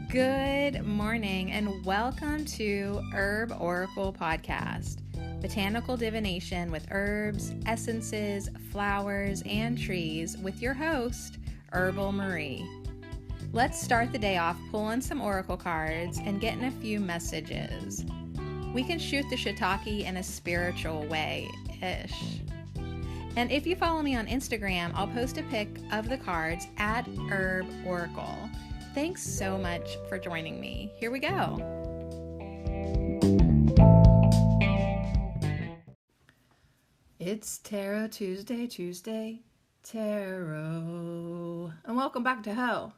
Good morning and welcome to Herb Oracle Podcast, botanical divination with herbs, essences, flowers, and trees with your host, Herbal Marie. Let's start the day off pulling some oracle cards and getting a few messages. We can shoot the shiitake in a spiritual way-ish. And if you follow me on Instagram, I'll post a pic of the cards at Herb Oracle. Thanks so much for joining me. Here we go. It's Tarot Tuesday, Tarot. And welcome back to Ho.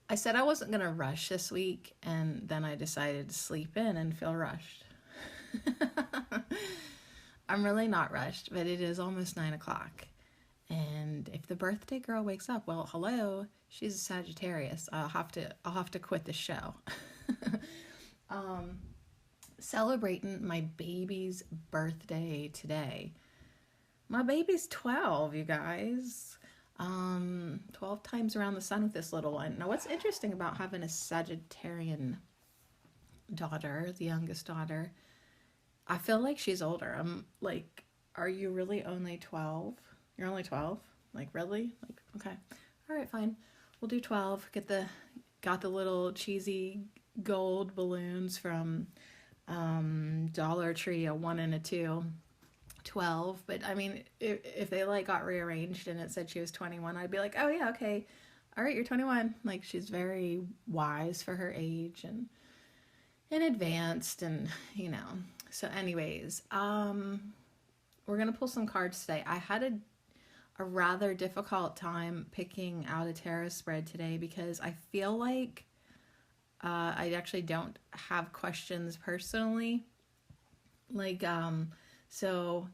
I said I wasn't going to rush this week, and then I decided to sleep in and feel rushed. I'm really not rushed, but it is almost 9 o'clock. And if the birthday girl wakes up, well, hello, she's a Sagittarius. I'll have to quit the show. Celebrating my baby's birthday today. My baby's 12, you guys. 12 times around the sun with this little one. Now, what's interesting about having a Sagittarian daughter, the youngest daughter, I feel like she's older. I'm like, are you really only 12? You're only 12? Like, really? Like, okay. All right, fine. We'll do 12. Got the little cheesy gold balloons from Dollar Tree, a 1 and a 2. 12. But, I mean, if they, like, got rearranged and it said she was 21, I'd be like, oh, yeah, okay. All right, you're 21. Like, she's very wise for her age and advanced and, you know. So, anyways, we're going to pull some cards today. I had a rather difficult time picking out a tarot spread today because I feel like I actually don't have questions personally. Like, so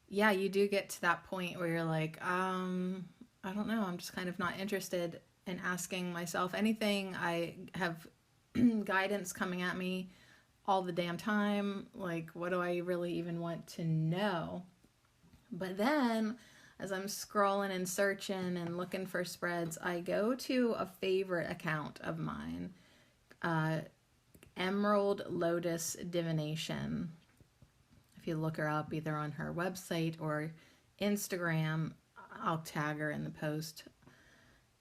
yeah, you do get to that point where you're like, I don't know, I'm just kind of not interested in asking myself anything. I have guidance coming at me all the damn time. Like, what do I really even want to know? But then, as I'm scrolling and searching and looking for spreads, I go to a favorite account of mine, Emerald Lotus Divination. If you look her up either on her website or Instagram, I'll tag her in the post.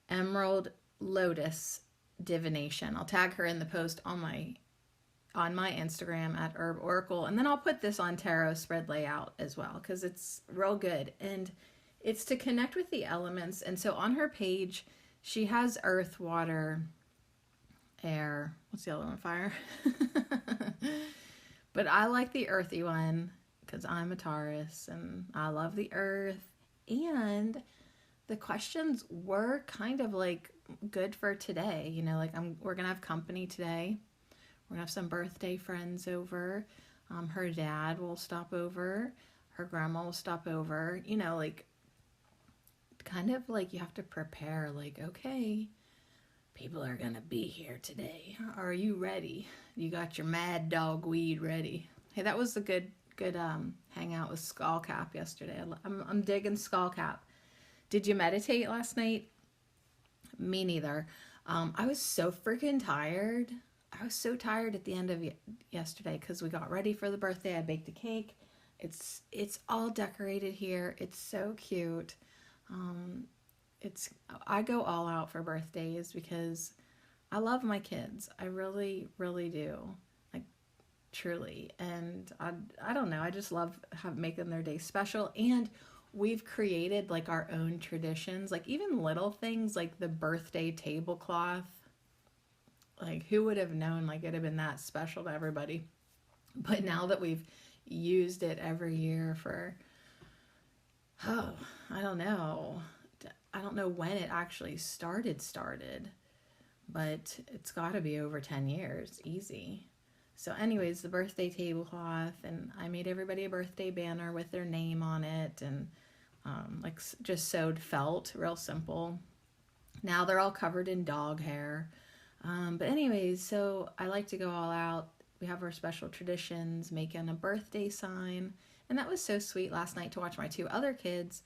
Emerald Lotus Divination. I'll tag her in the post on my Instagram at Herb Oracle, and then I'll put this on Tarot Spread Layout as well because it's real good and it's to connect with the elements. And so on her page, she has earth, water, air. What's the other one? Fire. But I like the earthy one because I'm a Taurus and I love the earth. And the questions were kind of like good for today. You know, like we're going to have company today. We're going to have some birthday friends over. Her dad will stop over. Her grandma will stop over. You know, like, kind of like you have to prepare, like, okay, people are going to be here today. Are you ready? You got your mad dog weed ready. Hey, that was a good hangout with Skullcap yesterday. I'm digging Skullcap. Did you meditate last night? Me neither. I was so freaking tired. I was so tired at the end of yesterday because we got ready for the birthday. I baked a cake. It's all decorated here. It's so cute. I go all out for birthdays because I love my kids. I really, really do. Like, truly. And I don't know. I just love making their day special. And we've created like our own traditions, like even little things like the birthday tablecloth. Like, who would have known, like, it'd have been that special to everybody. But now that we've used it every year for, I don't know. I don't know when it actually started, but it's got to be over 10 years, easy. So anyways, the birthday tablecloth, and I made everybody a birthday banner with their name on it, and like just sewed felt, real simple. Now they're all covered in dog hair. But anyways, so I like to go all out. We have our special traditions, making a birthday sign. And that was so sweet last night to watch my two other kids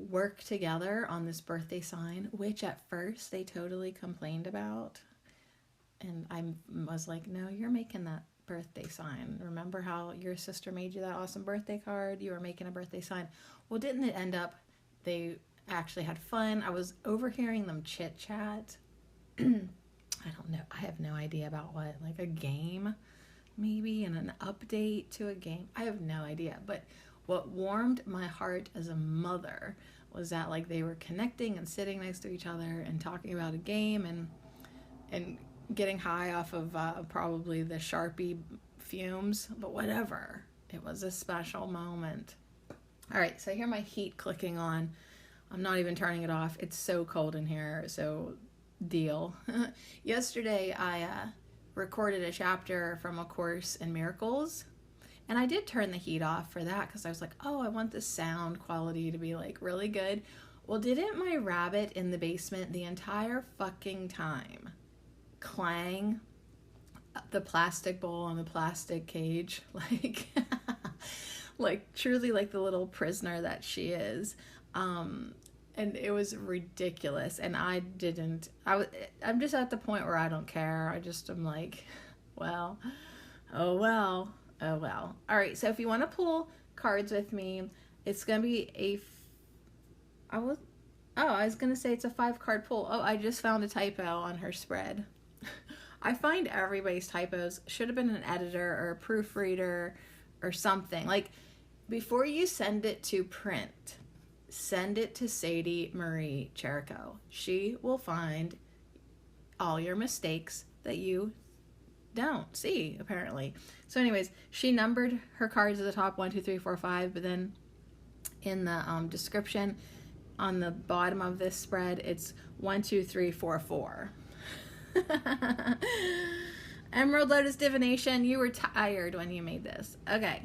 work together on this birthday sign, which at first they totally complained about. And I was like, no, you're making that birthday sign. Remember how your sister made you that awesome birthday card? You were making a birthday sign. Well, didn't it end up they actually had fun? I was overhearing them chit chat. I don't know. I have no idea about what, like a game maybe, and an update to a game. I have no idea. But what warmed my heart as a mother was that like they were connecting and sitting next to each other and talking about a game and getting high off of probably the Sharpie fumes, but whatever. It was a special moment. All right, so I hear my heat clicking on. I'm not even turning it off. It's so cold in here, so deal. Yesterday, I recorded a chapter from A Course in Miracles, and I did turn the heat off for that because I was like, oh, I want the sound quality to be like really good. Well, didn't my rabbit in the basement the entire fucking time clang the plastic bowl on the plastic cage, like like truly like the little prisoner that she is, and it was ridiculous. And I'm just at the point where I don't care. I'm like, well, oh well, oh well. All right, so if you want to pull cards with me, it's gonna be I was gonna say it's a 5-card pull. Oh, I just found a typo on her spread. I find everybody's typos. Should have been an editor or a proofreader or something. Like, before you send it to print, send it to Sadie Marie Cherico. She will find all your mistakes that you don't see, apparently. So anyways, she numbered her cards at the top 1, 2, 3, 4, 5, but then in the description on the bottom of this spread, it's 1, 2, 3, 4, 4. Emerald Lotus Divination, you were tired when you made this. Okay.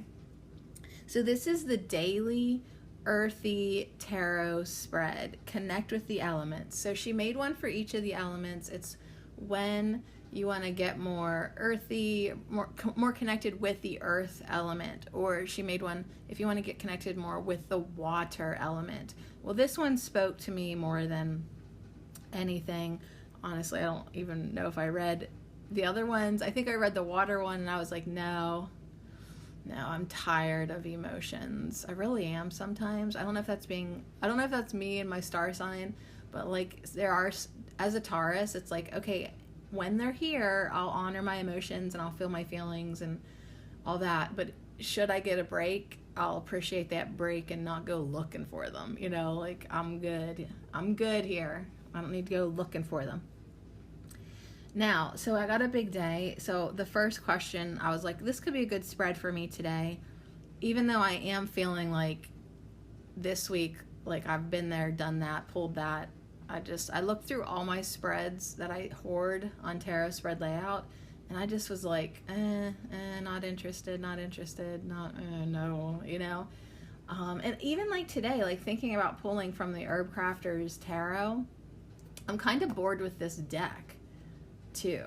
So this is the daily Earthy tarot spread. Connect with the elements. So she made one for each of the elements. It's when you want to get more earthy, more connected with the earth element. Or she made one if you want to get connected more with the water element. Well, this one spoke to me more than anything. Honestly, I don't even know if I read the other ones. I think I read the water one and I was like, no, I'm tired of emotions. I really am sometimes. I don't know if that's me and my star sign, but like there are, as a Taurus, it's like, okay, when they're here, I'll honor my emotions and I'll feel my feelings and all that. But should I get a break, I'll appreciate that break and not go looking for them. You know, like I'm good here. I don't need to go looking for them. Now, so I got a big day. So the first question, I was like, this could be a good spread for me today. Even though I am feeling like this week, like I've been there, done that, pulled that. I looked through all my spreads that I hoard on Tarot Spread Layout, and I just was like, not interested, no, you know. And even like today, like thinking about pulling from the Herb Crafters Tarot, I'm kind of bored with this deck too.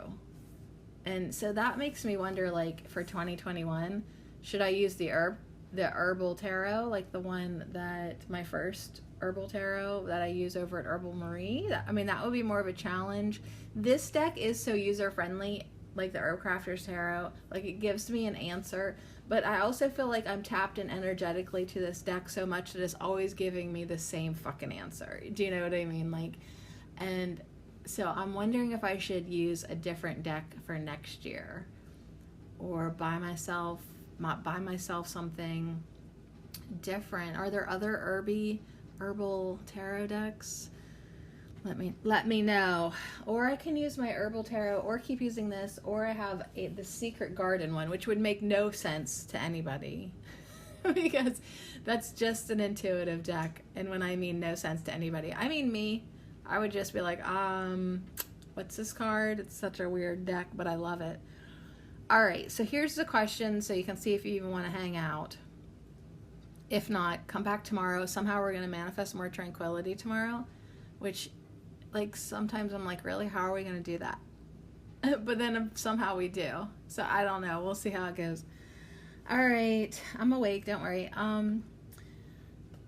And so that makes me wonder, like for 2021, should I use the herbal tarot, like the one that my first herbal tarot that I use over at Herbal Marie? That would be more of a challenge. This deck is so user friendly, like the Herb Crafters Tarot, like it gives me an answer, but I also feel like I'm tapped in energetically to this deck so much that it's always giving me the same fucking answer. Do you know what I mean? Like, and so I'm wondering if I should use a different deck for next year, or buy myself something different. Are there other herbal tarot decks? Let me know. Or I can use my herbal tarot, or keep using this, or I have the Secret Garden one, which would make no sense to anybody because that's just an intuitive deck. And when I mean no sense to anybody, I mean me. I would just be like, what's this card? It's such a weird deck, but I love it. All right, so here's the question, so you can see if you even want to hang out. If not, come back tomorrow. Somehow we're going to manifest more tranquility tomorrow, which, like, sometimes I'm like, really? How are we going to do that? But then somehow we do. So I don't know. We'll see how it goes. All right, I'm awake. Don't worry.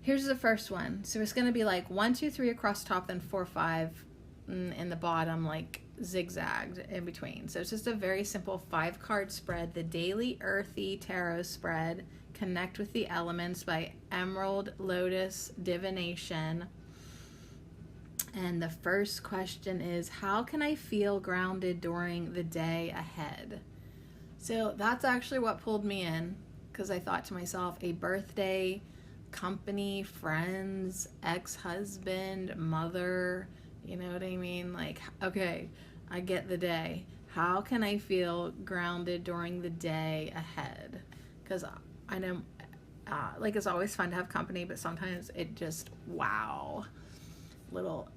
Here's the first one. So it's going to be like 1, 2, 3 across top, then 4, 5 in the bottom, like zigzagged in between. So it's just a very simple 5-card spread. The Daily Earthy Tarot Spread, Connect with the Elements by Emerald Lotus Divination. And the first question is, how can I feel grounded during the day ahead? So that's actually what pulled me in, because I thought to myself, a birthday, company, friends, ex-husband, mother, you know what I mean? Like, okay, I get the day. How can I feel grounded during the day ahead? Because I know, like, it's always fun to have company, but sometimes it just, wow, little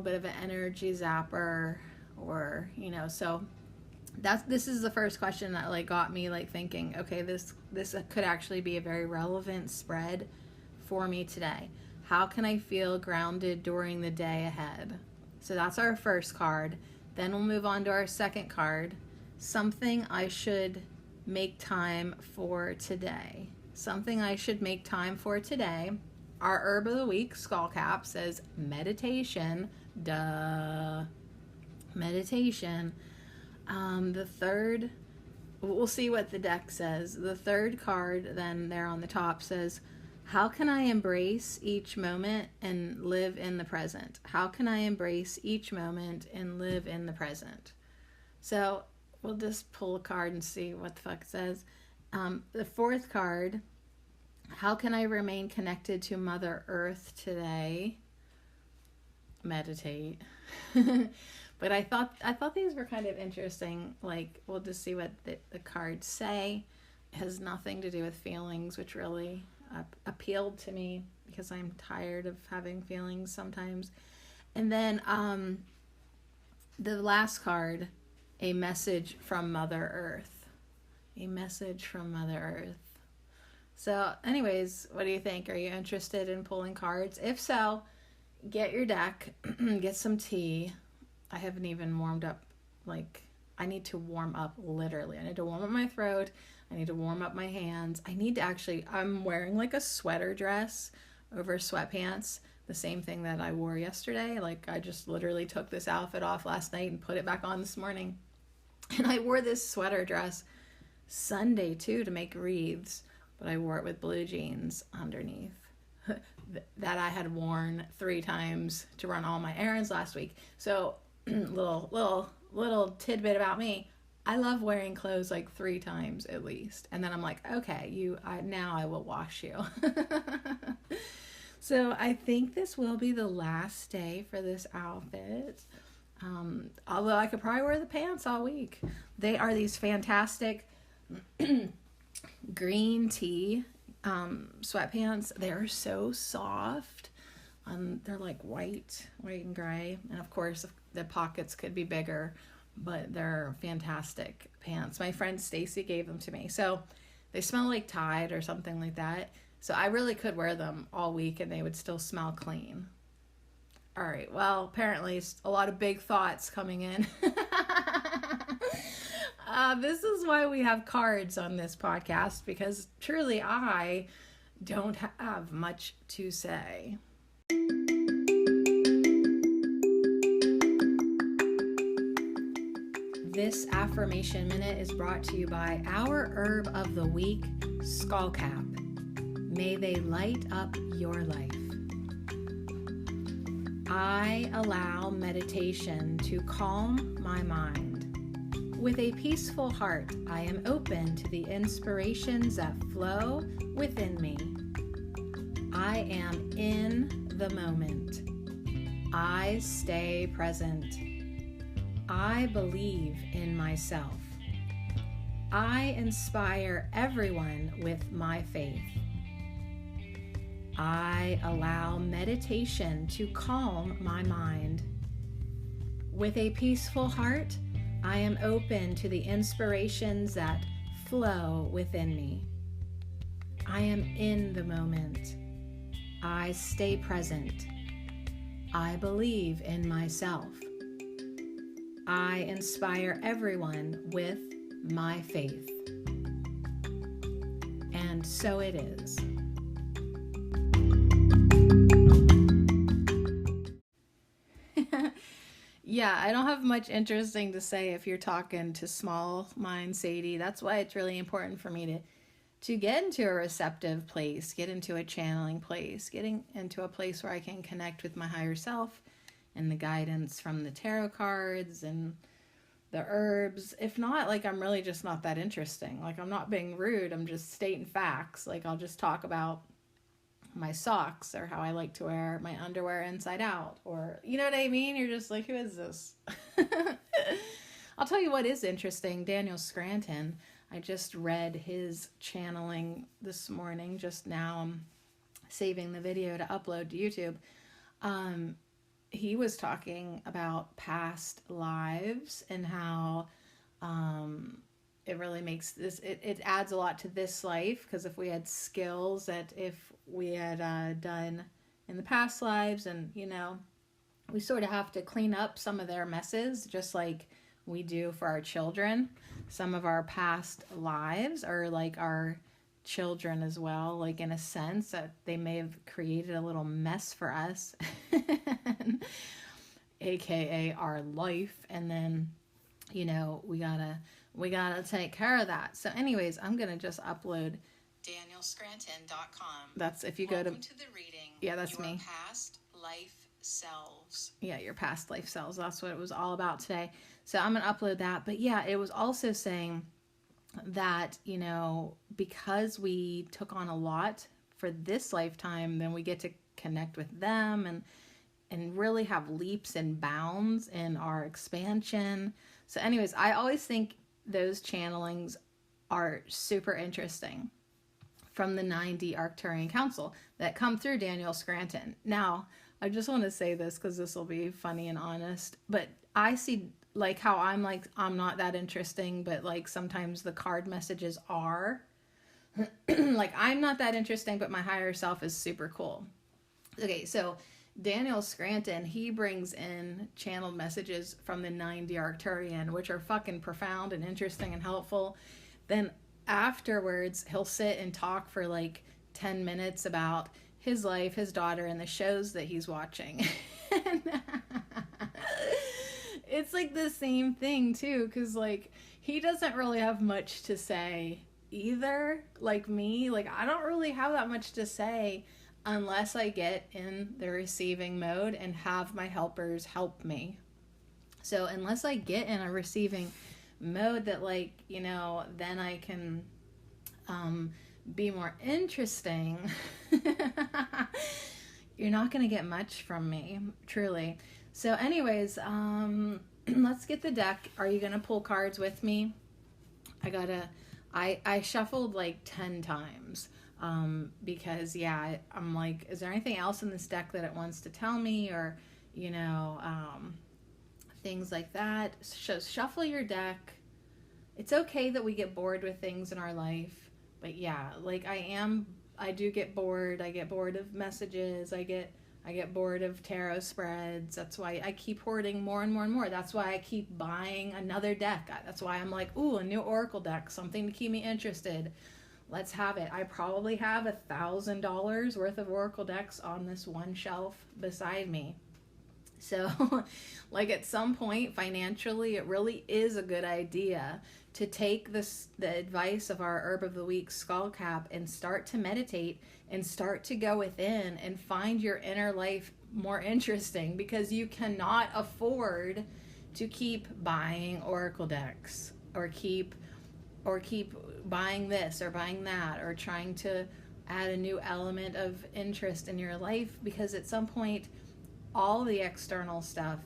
bit of an energy zapper, or, you know, so this is the first question that like got me like thinking, okay, this could actually be a very relevant spread for me today. How can I feel grounded during the day ahead? So that's our first card. Then we'll move on to our second card. Something I should make time for today. Something I should make time for today. Our herb of the week, skull cap, says meditation. Duh. Meditation. The third, we'll see what the deck says. The third card then there on the top says, how can I embrace each moment and live in the present? How can I embrace each moment and live in the present? So we'll just pull a card and see what the fuck it says. The fourth card, how can I remain connected to Mother Earth today? Meditate. But I thought these were kind of interesting. Like, we'll just see what the cards say. It has nothing to do with feelings, which really appealed to me because I'm tired of having feelings sometimes. And then the last card, a message from Mother Earth. A message from Mother Earth. So anyways, what do you think? Are you interested in pulling cards? If so, get your deck, get some tea. I haven't even warmed up. Like, I need to warm up, literally. I need to warm up my throat. I need to warm up my hands. I need to actually, I'm wearing like a sweater dress over sweatpants, the same thing that I wore yesterday. Like, I just literally took this outfit off last night and put it back on this morning. And I wore this sweater dress Sunday too to make wreaths, but I wore it with blue jeans underneath that I had worn 3 times to run all my errands last week. So little tidbit about me. I love wearing clothes like 3 times at least. And then I'm like, okay, now I will wash you. So I think this will be the last day for this outfit. Although I could probably wear the pants all week. They are these fantastic green tea sweatpants. They're so soft. They're like white and gray. And of course, the pockets could be bigger, but they're fantastic pants. My friend Stacy gave them to me. So they smell like Tide or something like that. So I really could wear them all week and they would still smell clean. All right. Well, apparently a lot of big thoughts coming in. This is why we have cards on this podcast, because truly I don't have much to say. This affirmation minute is brought to you by our herb of the week, skullcap. May they light up your life. I allow meditation to calm my mind. With a peaceful heart, I am open to the inspirations that flow within me. I am in the moment. I stay present. I believe in myself. I inspire everyone with my faith. I allow meditation to calm my mind. With a peaceful heart, I am open to the inspirations that flow within me. I am in the moment. I stay present. I believe in myself. I inspire everyone with my faith. And so it is. Yeah, I don't have much interesting to say if you're talking to small mind Sadie. That's why it's really important for me to get into a receptive place, get into a channeling place, getting into a place where I can connect with my higher self and the guidance from the tarot cards and the herbs. If not, like, I'm really just not that interesting. Like, I'm not being rude, I'm just stating facts. Like, I'll just talk about my socks or how I like to wear my underwear inside out, or you know what I mean? You're just like, who is this? I'll tell you what is interesting. Daniel Scranton, I just read his channeling this morning. Just now I'm saving the video to upload to YouTube. He was talking about past lives and how it really makes this, it adds a lot to this life, because if we had skills that if we had done in the past lives, and you know, we sort of have to clean up some of their messes just like we do for our children. Some of our past lives are like our children as well, like in a sense that they may have created a little mess for us, aka our life, and then you know, we gotta take care of that. So anyways, I'm gonna just upload danielscranton.com. That's if you Welcome go to the reading. Yeah, that's me. Past life selves. Yeah, your past life selves. That's what it was all about today. So I'm gonna upload that. But yeah, it was also saying that, you know, because we took on a lot for this lifetime, then we get to connect with them and really have leaps and bounds in our expansion. So anyways, I always think those channelings are super interesting from the 9D Arcturian Council that come through Daniel Scranton. Now, I just want to say this because this will be funny and honest, but I see like how I'm not that interesting, but like sometimes the card messages are. Like, I'm not that interesting, but my higher self is super cool. Okay, so Daniel Scranton, he brings in channeled messages from the 9D Arcturian, which are fucking profound and interesting and helpful. Then afterwards, he'll sit and talk for like 10 minutes about his life, his daughter, and the shows that he's watching. It's like the same thing too, because like he doesn't really have much to say either. Like me, like I don't really have that much to say unless I get in the receiving mode and have my helpers help me. So unless I get in a receiving mode that, like, you know, then I can be more interesting, you're not going to get much from me, truly. So anyways, let's get the deck. Are you going to pull cards with me? I shuffled like 10 times. Because yeah, I'm like, is there anything else in this deck that it wants to tell me, or, you know, things like that. So shuffle your deck. It's okay that we get bored with things in our life, but yeah, like I do get bored. I get bored of messages. I get bored of tarot spreads. That's why I keep hoarding more and more and more. That's why I keep buying another deck. That's why I'm like, ooh, a new Oracle deck, something to keep me interested. Let's have it. I probably have $1,000 worth of Oracle decks on this one shelf beside me. So, like, at some point financially, it really is a good idea to take the advice of our Herb of the Week skull cap and start to meditate and start to go within and find your inner life more interesting, because you cannot afford to keep buying Oracle decks or keep buying this or buying that or trying to add a new element of interest in your life, because at some point all the external stuff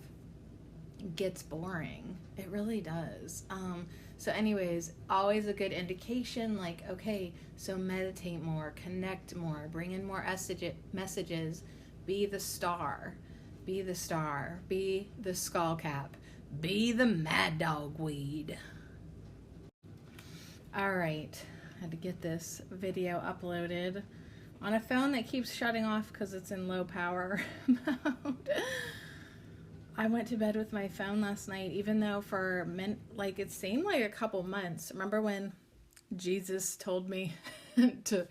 gets boring. It really does. So anyways, always a good indication, like, okay, so meditate more, connect more, bring in more messages, be the star, be the skull cap, be the mad dog weed. All right, I had to get this video uploaded on a phone that keeps shutting off because it's in low power mode. I went to bed with my phone last night, even though it seemed like a couple months. Remember when Jesus told me to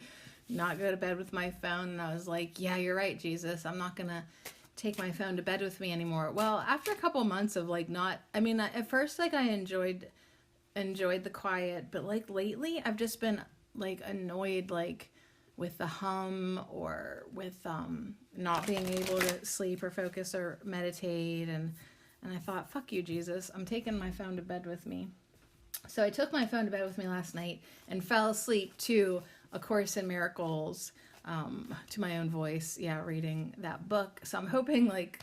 not go to bed with my phone? And I was like, yeah, you're right, Jesus. I'm not going to take my phone to bed with me anymore. Well, after a couple months of like not, I mean, at first like I enjoyed the quiet, but like lately I've just been like annoyed like with the hum or with not being able to sleep or focus or meditate, and I thought, fuck you, Jesus, I'm taking my phone to bed with me. So I took my phone to bed with me last night and fell asleep to A Course in Miracles, to my own voice, reading that book. So I'm hoping like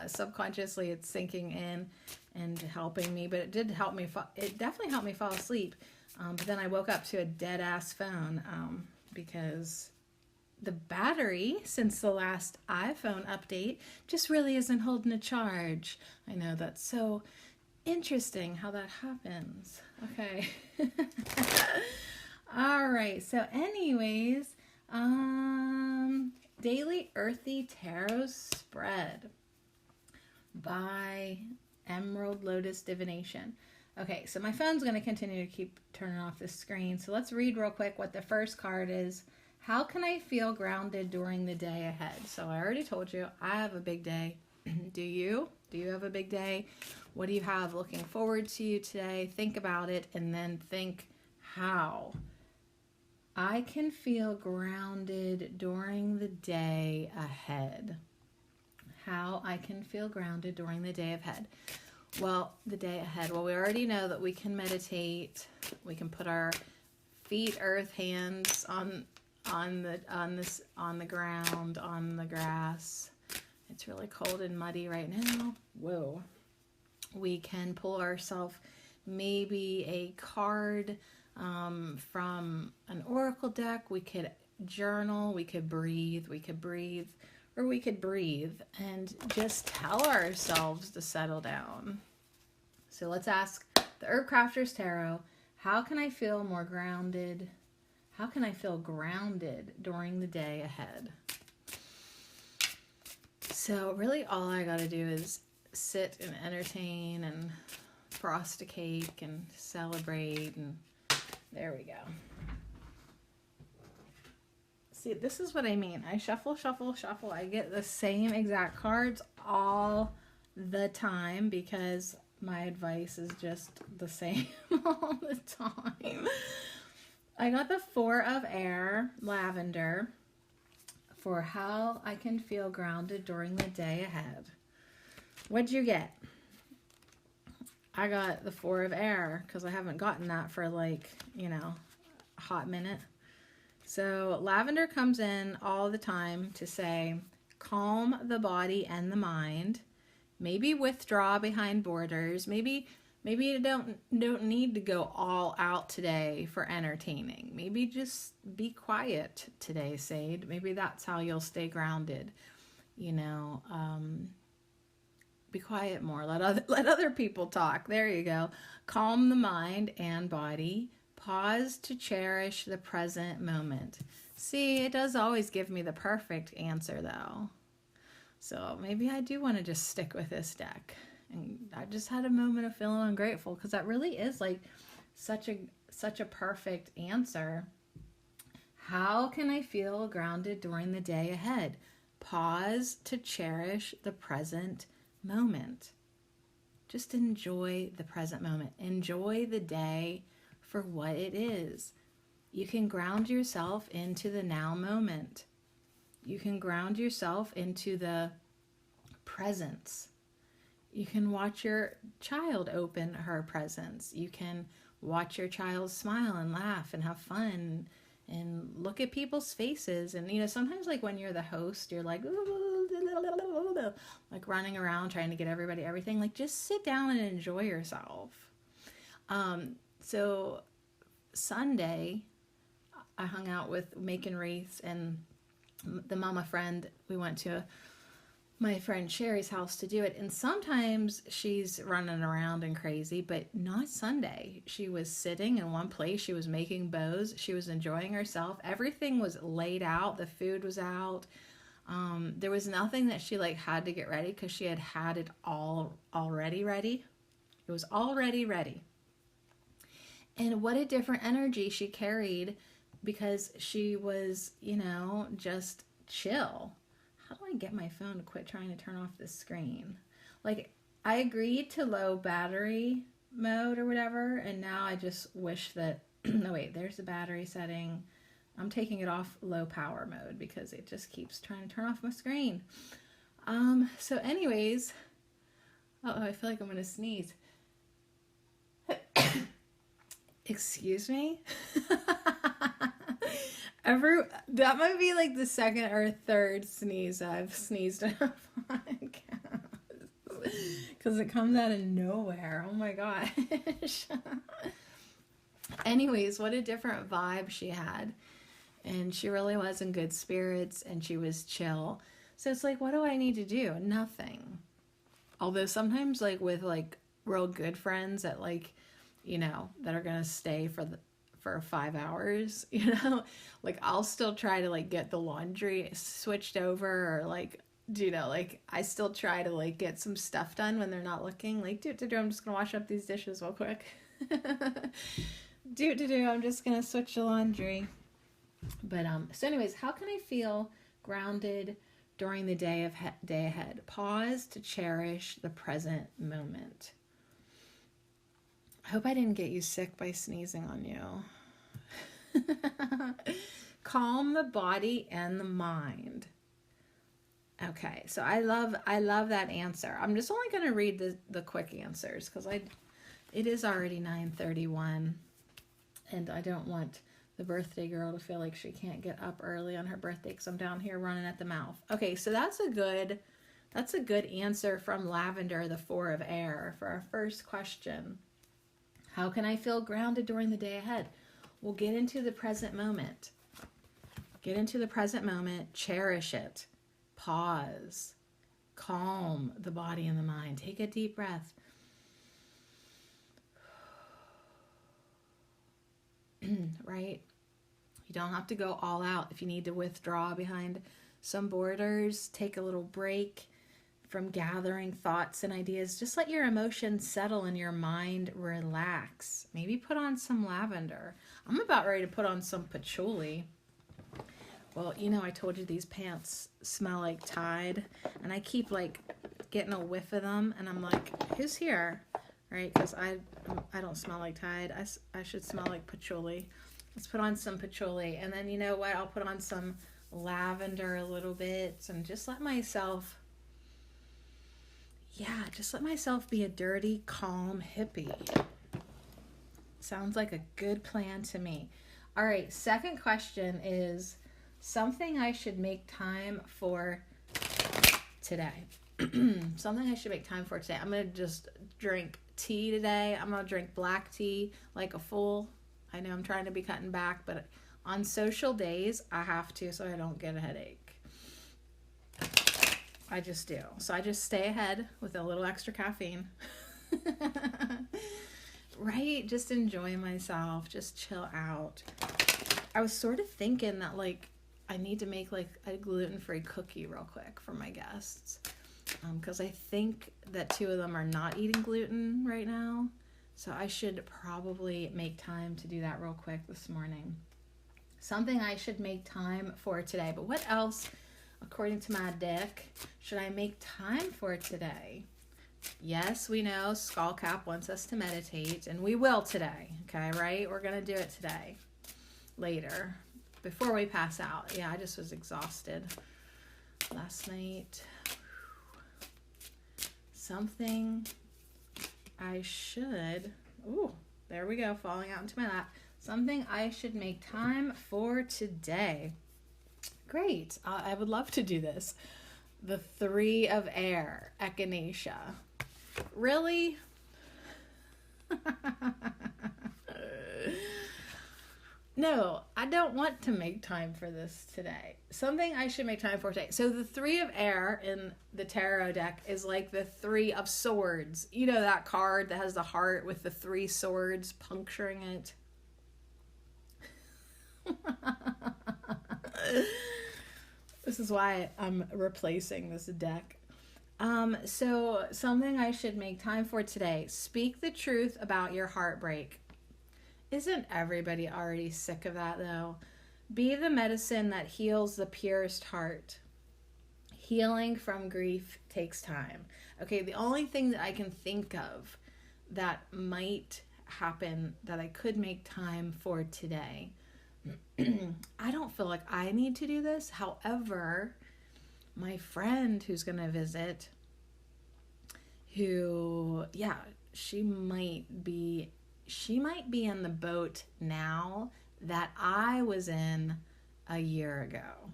subconsciously it's sinking in and helping me, but it did help me. It definitely helped me fall asleep. But then I woke up to a dead ass phone because the battery, since the last iPhone update, just really isn't holding a charge. I know, that's so interesting how that happens. Okay. All right. So anyways, Daily Earthy Tarot Spread by Emerald Lotus Divination. Okay, so my phone's going to continue to keep turning off the screen. So let's read real quick what the first card is. How can I feel grounded during the day ahead? So I already told you, I have a big day. Do you? Do you have a big day? What do you have looking forward to you today? Think about it and then think how I can feel grounded during the day ahead. How I can feel grounded during the day ahead. Well, the day ahead. Well, we already know that we can meditate. We can put our feet, earth, hands on the ground, on the grass. It's really cold and muddy right now. Whoa. We can pull ourselves maybe a card from an oracle deck. We could journal. We could breathe. Or we could breathe and just tell ourselves to settle down. So let's ask the Herb Crafter's Tarot, how can I feel more grounded? How can I feel grounded during the day ahead? So really all I got to do is sit and entertain and frost a cake and celebrate, and there we go. See, this is what I mean. I shuffle. I get the same exact cards all the time because my advice is just the same all the time. I got the Four of Air, Lavender, for how I can feel grounded during the day ahead. What'd you get? I got the Four of Air because I haven't gotten that for like, a hot minute. So lavender comes in all the time to say, calm the body and the mind. Maybe withdraw behind borders. Maybe you don't need to go all out today for entertaining. Maybe just be quiet today, Sade. Maybe that's how you'll stay grounded. Be quiet more. Let other people talk. There you go. Calm the mind and body. Pause to cherish the present moment. See, it does always give me the perfect answer, though. So maybe I do want to just stick with this deck. And I just had a moment of feeling ungrateful because that really is like such a perfect answer. How can I feel grounded during the day ahead? Pause to cherish the present moment. Just enjoy the present moment. Enjoy the day for what it is. You can ground yourself into the now moment. You can ground yourself into the presence. You can watch your child open her presents. You can watch your child smile and laugh and have fun and look at people's faces. And, sometimes like when you're the host, you're like running around trying to get everybody everything. Like just sit down and enjoy yourself. So Sunday, I hung out with making wreaths and the mama friend. We went to my friend Sherry's house to do it. And sometimes she's running around and crazy, but not Sunday. She was sitting in one place. She was making bows. She was enjoying herself. Everything was laid out. The food was out. There was nothing that she had to get ready because she had it all already ready. It was already ready. And what a different energy she carried because she was, just chill. How do I to get my phone to quit trying to turn off the screen? Like, I agreed to low battery mode or whatever, and now I just wish that, no wait, there's the battery setting. I'm taking it off low power mode because it just keeps trying to turn off my screen. So anyways, I feel like I'm going to sneeze. Excuse me? That might be like the second or third sneeze I've sneezed in a podcast. Because it comes out of nowhere. Oh my gosh. Anyways, what a different vibe she had. And she really was in good spirits and she was chill. So it's like, what do I need to do? Nothing. Although sometimes like with like real good friends that like, you know, that are going to stay for 5 hours, you know, like I'll still try to like get the laundry switched over or like, you know, like I still try to like get some stuff done when they're not looking. Like, I'm just going to wash up these dishes real quick. I'm just going to switch the laundry. But, so anyways, how can I feel grounded during the day ahead? Pause to cherish the present moment. I hope I didn't get you sick by sneezing on you. Calm the body and the mind. Okay, so I love that answer. I'm just only going to read the quick answers because it is already 9:31 and I don't want the birthday girl to feel like she can't get up early on her birthday because I'm down here running at the mouth. Okay, so that's a good answer from Lavender, the 4 of air, for our first question. How can I feel grounded during the day ahead? We'll get into the present moment. Get into the present moment, cherish it, pause, calm the body and the mind. Take a deep breath. Right? You don't have to go all out. If you need to withdraw behind some borders, take a little break from gathering thoughts and ideas. Just let your emotions settle and your mind relax. Maybe put on some lavender. I'm about ready to put on some patchouli. Well, you know, I told you these pants smell like Tide, and I keep like getting a whiff of them, and I'm like, who's here? Right? Because I don't smell like Tide. I should smell like patchouli. Let's put on some patchouli, and then you know what? I'll put on some lavender a little bit, and just let myself be a dirty, calm hippie. Sounds like a good plan to me. All right, second question is something I should make time for today. Something I should make time for today. I'm going to just drink tea today. I'm going to drink black tea like a fool. I know I'm trying to be cutting back, but on social days, I have to so I don't get a headache. I just do. So I just stay ahead with a little extra caffeine. Right? Just enjoy myself. Just chill out. I was sort of thinking that like I need to make like a gluten-free cookie real quick for my guests. Because I think that 2 of them are not eating gluten right now. So I should probably make time to do that real quick this morning. Something I should make time for today. But what else, according to my deck, should I make time for today? Yes, we know Skullcap wants us to meditate, and we will today. Okay, right? We're going to do it today. Later. Before we pass out. Yeah, I just was exhausted last night. Something I should, there we go, falling out into my lap. Something I should make time for today. Great, I would love to do this. The 3 of air, echinacea. Really? No, I don't want to make time for this today. Something I should make time for today. So the 3 of air in the tarot deck is like the 3 of swords. You know that card that has the heart with the 3 swords puncturing it? This is why I'm replacing this deck. So something I should make time for today. Speak the truth about your heartbreak. Isn't everybody already sick of that though? Be the medicine that heals the purest heart. Healing from grief takes time. Okay, the only thing that I can think of that might happen that I could make time for today, I don't feel like I need to do this. However, my friend who's going to visit, who, yeah, she might be in the boat now that I was in a year ago.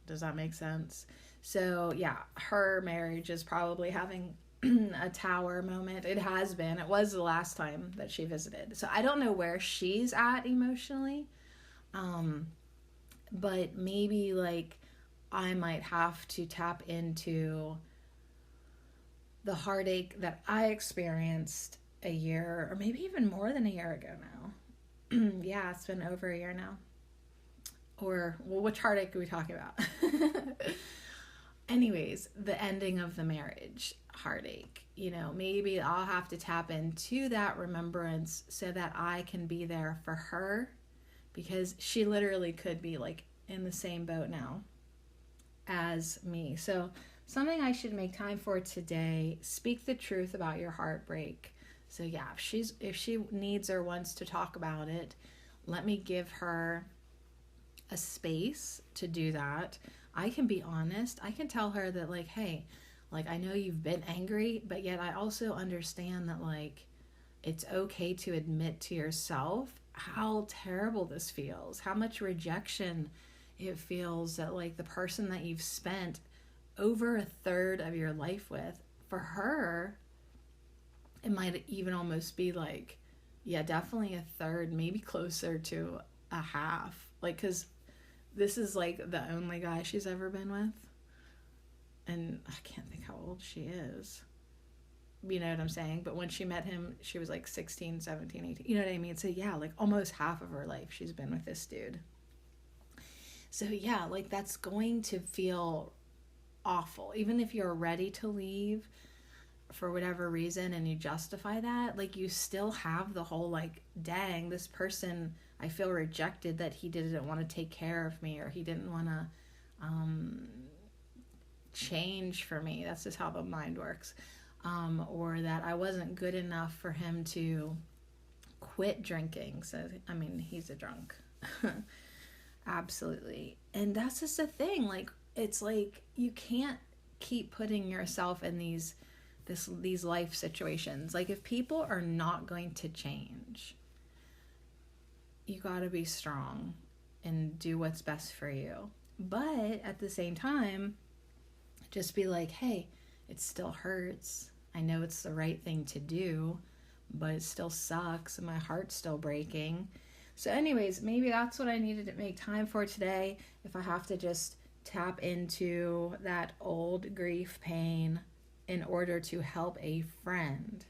Does that make sense? So yeah, her marriage is probably having a tower moment. It has been. It was the last time that she visited. So I don't know where she's at emotionally. But maybe like I might have to tap into the heartache that I experienced a year or maybe even more than a year ago now. Yeah, it's been over a year now. Or, well, which heartache are we talking about? Anyways, the ending of the marriage heartache. You know, maybe I'll have to tap into that remembrance so that I can be there for her, because she literally could be like in the same boat now as me. So something I should make time for today: speak the truth about your heartbreak. So yeah, if she needs or wants to talk about it, let me give her a space to do that. I can be honest. I can tell her that like, hey, like I know you've been angry, but yet I also understand that like it's okay to admit to yourself how terrible this feels, how much rejection it feels, that like the person that you've spent over a third of your life with, for her, it might even almost be like, yeah, definitely a third, maybe closer to a half. Like, because this is like the only guy she's ever been with. And I can't think how old she is. You know what I'm saying? But when she met him, she was like 16, 17, 18. You know what I mean? So yeah, like almost half of her life she's been with this dude. So yeah, like that's going to feel awful. Even if you're ready to leave for whatever reason and you justify that, like you still have the whole like, dang, this person, I feel rejected, that he didn't want to take care of me, or he didn't want to change for me. That's just how the mind works. Or that I wasn't good enough for him to quit drinking. So, I mean, he's a drunk. Absolutely. And that's just the thing. Like, it's like you can't keep putting yourself in these life situations. Like, if people are not going to change, you got to be strong and do what's best for you. But at the same time, just be like, hey, it still hurts. I know it's the right thing to do, but it still sucks and my heart's still breaking. So anyways, maybe that's what I needed to make time for today. If I have to just tap into that old grief pain in order to help a friend,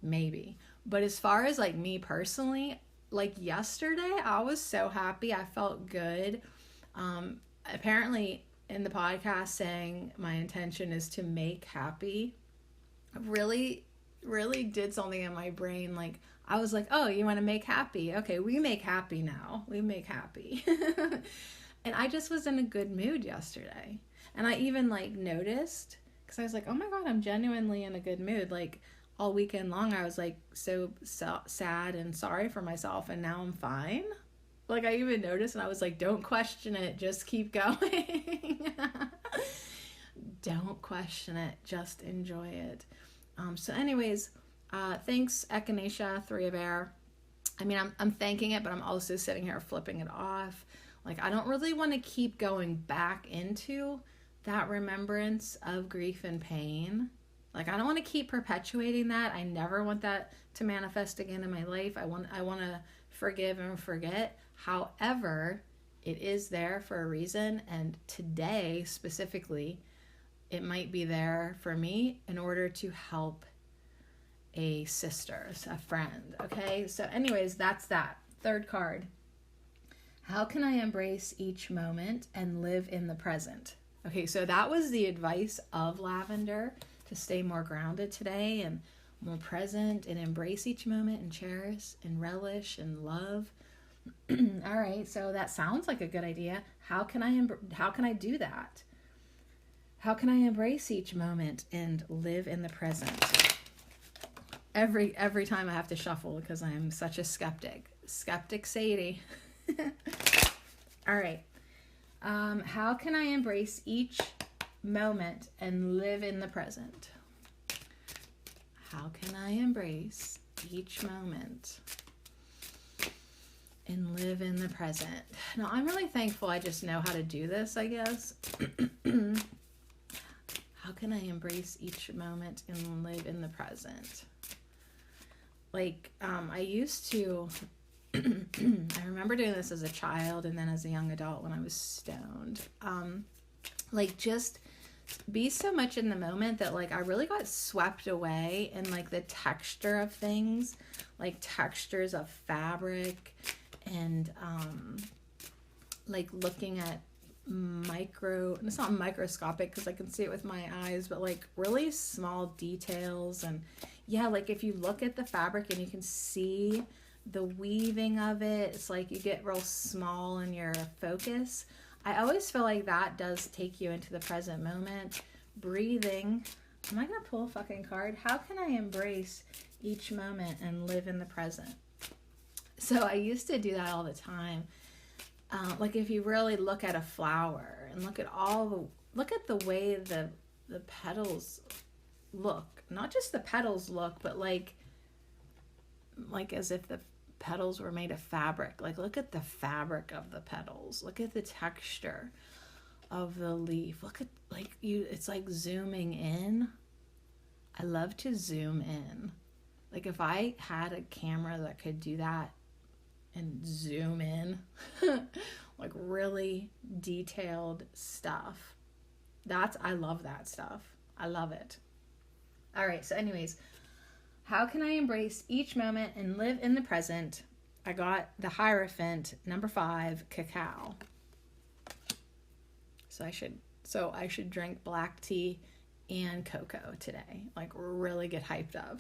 maybe. But as far as like me personally, like yesterday, I was so happy. I felt good. Apparently in the podcast saying my intention is to make happy really, really did something in my brain. Like, I was like, oh, you want to make happy? Okay, we make happy now. We make happy. And I just was in a good mood yesterday. And I even like noticed, because I was like, oh my God, I'm genuinely in a good mood. Like all weekend long, I was like so sad and sorry for myself. And now I'm fine. Like I even noticed, and I was like, don't question it. Just keep going. Don't question it. Just enjoy it. So anyways, thanks, Echinacea, 3 of Air. I mean, I'm thanking it, but I'm also sitting here flipping it off. Like, I don't really want to keep going back into that remembrance of grief and pain. Like, I don't want to keep perpetuating that. I never want that to manifest again in my life. I want to forgive and forget. However, it is there for a reason. And today, specifically, it might be there for me in order to help a sister, a friend. Okay, so anyways, that's that. Third card. How can I embrace each moment and live in the present? Okay, so that was the advice of Lavender, to stay more grounded today and more present and embrace each moment and cherish and relish and love. All right, so that sounds like a good idea. How can I do that? How can I embrace each moment and live in the present? Every time I have to shuffle because I am such a skeptic. Skeptic Sadie. All right. How can I embrace each moment and live in the present? How can I embrace each moment and live in the present? Now, I'm really thankful I just know how to do this, I guess. How can I embrace each moment and live in the present? Like, I used to, I remember doing this as a child and then as a young adult when I was stoned. Like, just be so much in the moment that, like, I really got swept away in, like, the texture of things, like textures of fabric and, like, looking at and it's not microscopic because I can see it with my eyes, but like really small details. And yeah, like if you look at the fabric and you can see the weaving of it, it's like you get real small in your focus. I always feel like that does take you into the present moment. Breathing. Am I gonna pull a fucking card? How can I embrace each moment and live in the present? So I used to do that all the time. Like if you really look at a flower and look at the way the petals look, not just the petals look, but like as if the petals were made of fabric. Like look at the fabric of the petals. Look at the texture of the leaf. Look at it's like zooming in. I love to zoom in. Like if I had a camera that could do that and zoom in, like really detailed stuff. I love that stuff. I love it. All right, so anyways, how can I embrace each moment and live in the present? I got the Hierophant, number 5, cacao. So I should drink black tea and cocoa today. Like really get hyped up.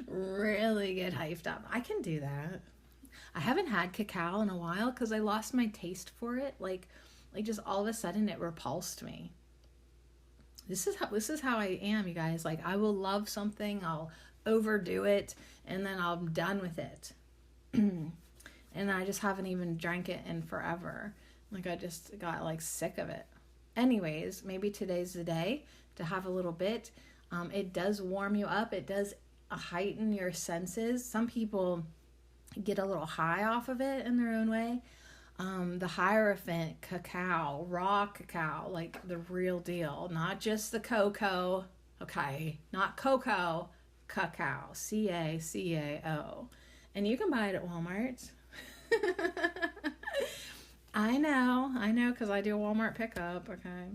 Really get hyped up. I can do that. I haven't had cacao in a while because I lost my taste for it. Like just all of a sudden it repulsed me. This is how I am, you guys. Like I will love something, I'll overdo it, and then I'm done with it. And I just haven't even drank it in forever. Like I just got like sick of it. Anyways, maybe today's the day to have a little bit. It does warm you up. It does heighten your senses. Some people get a little high off of it in their own way. The Hierophant cacao, raw cacao, like the real deal, not just the cocoa. Okay, not cocoa, cacao, CACAO. And you can buy it at Walmart. I know, because I do a Walmart pickup, okay?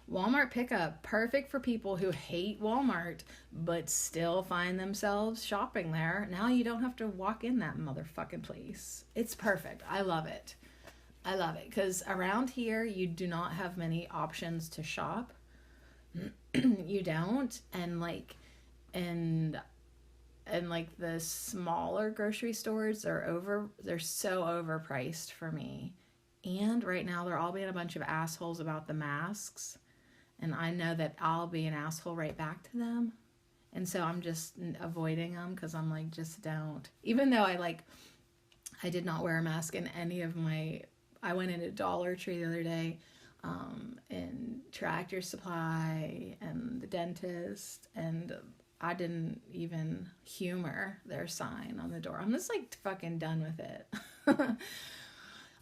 Walmart pickup, perfect for people who hate Walmart, but still find themselves shopping there. Now you don't have to walk in that motherfucking place. It's perfect. I love it. I love it, because around here, you do not have many options to shop. You don't, and the smaller grocery stores they're so overpriced for me. And right now they're all being a bunch of assholes about the masks. And I know that I'll be an asshole right back to them. And so I'm just avoiding them because I'm like, just don't. Even though I did not wear a mask in any of I went into Dollar Tree the other day, and Tractor Supply and the dentist, and I didn't even humor their sign on the door. I'm just like fucking done with it.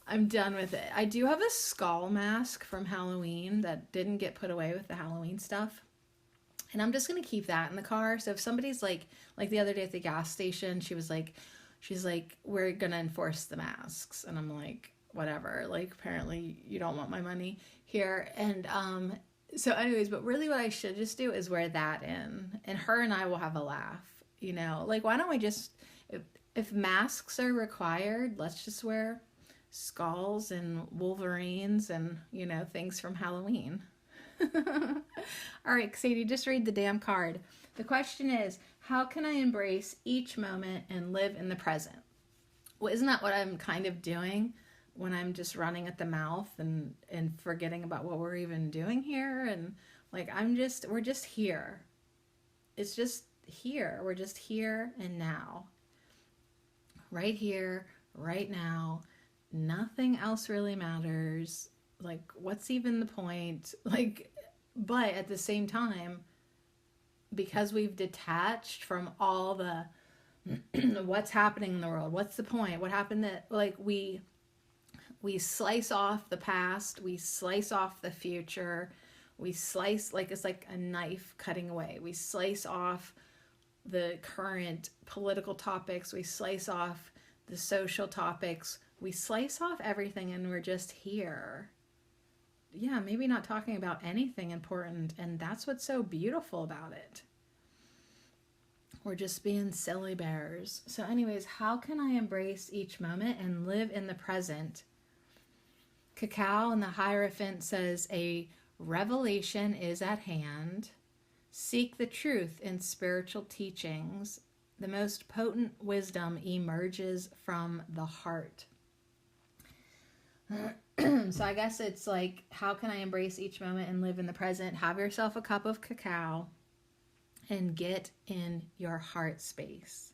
I'm done with it. I do have a skull mask from Halloween that didn't get put away with the Halloween stuff. And I'm just going to keep that in the car. So if somebody's like the other day at the gas station, she's like, we're going to enforce the masks. And I'm like, whatever. Like, apparently you don't want my money here. And, so anyways, but really what I should just do is wear that in. And her and I will have a laugh, you know? Like, why don't we just, if masks are required, let's just wear skulls and wolverines and, you know, things from Halloween. All right, Sadie, just read the damn card. The question is, how can I embrace each moment and live in the present? Well, isn't that what I'm kind of doing when I'm just running at the mouth and forgetting about what we're even doing here? And like, we're just here. It's just here. We're just here and now. Right here, right now. Nothing else really matters. Like, what's even the point? Like, but at the same time, because we've detached from all the what's happening in the world, what's the point, what happened, that like we slice off the past, we slice off the future, we slice, like it's like a knife cutting away, we slice off the current political topics, we slice off the social topics, we slice off everything, and we're just here. Yeah, maybe not talking about anything important, and that's what's so beautiful about it. We're just being silly bears. So anyways, how can I embrace each moment and live in the present? Cacao in the Hierophant says, a revelation is at hand. Seek the truth in spiritual teachings. The most potent wisdom emerges from the heart. So I guess it's like, how can I embrace each moment and live in the present? Have yourself a cup of cacao and get in your heart space.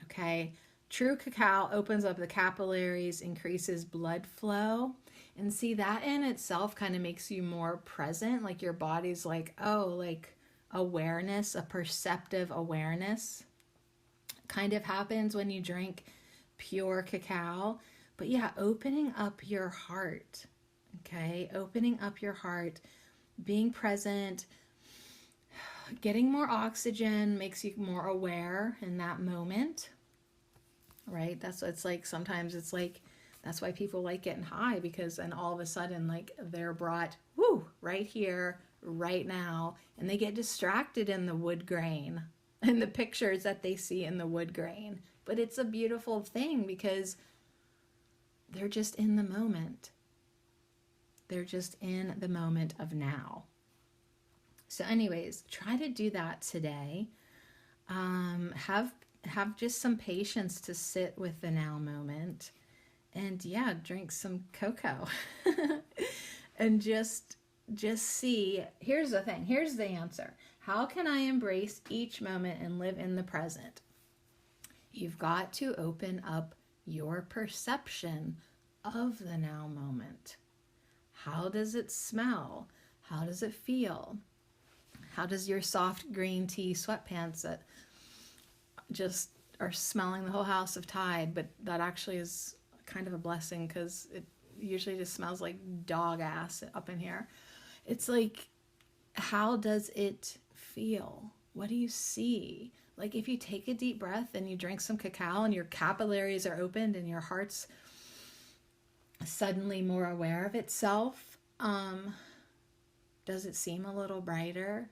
Okay? True cacao opens up the capillaries, increases blood flow. And see, that in itself kind of makes you more present. Like your body's like, oh, like awareness, a perceptive awareness kind of happens when you drink pure cacao. But yeah, opening up your heart, okay? Opening up your heart, being present, getting more oxygen makes you more aware in that moment, right? That's what it's like. Sometimes it's like, that's why people like getting high, because then all of a sudden, like, they're brought, right here, right now, and they get distracted in the wood grain and the pictures that they see in the wood grain. But it's a beautiful thing because they're just in the moment. They're just in the moment of now. So anyways, try to do that today. Have just some patience to sit with the now moment. And yeah, drink some cocoa. And just see, here's the thing, here's the answer. How can I embrace each moment and live in the present? You've got to open up your perception of the now moment. How does it smell? How does it feel? How does your soft green tea sweatpants that just are smelling the whole house of Tide, but that actually is kind of a blessing because it usually just smells like dog ass up in here. It's like, how does it feel? What do you see? Like if you take a deep breath and you drink some cacao and your capillaries are opened and your heart's suddenly more aware of itself, does it seem a little brighter?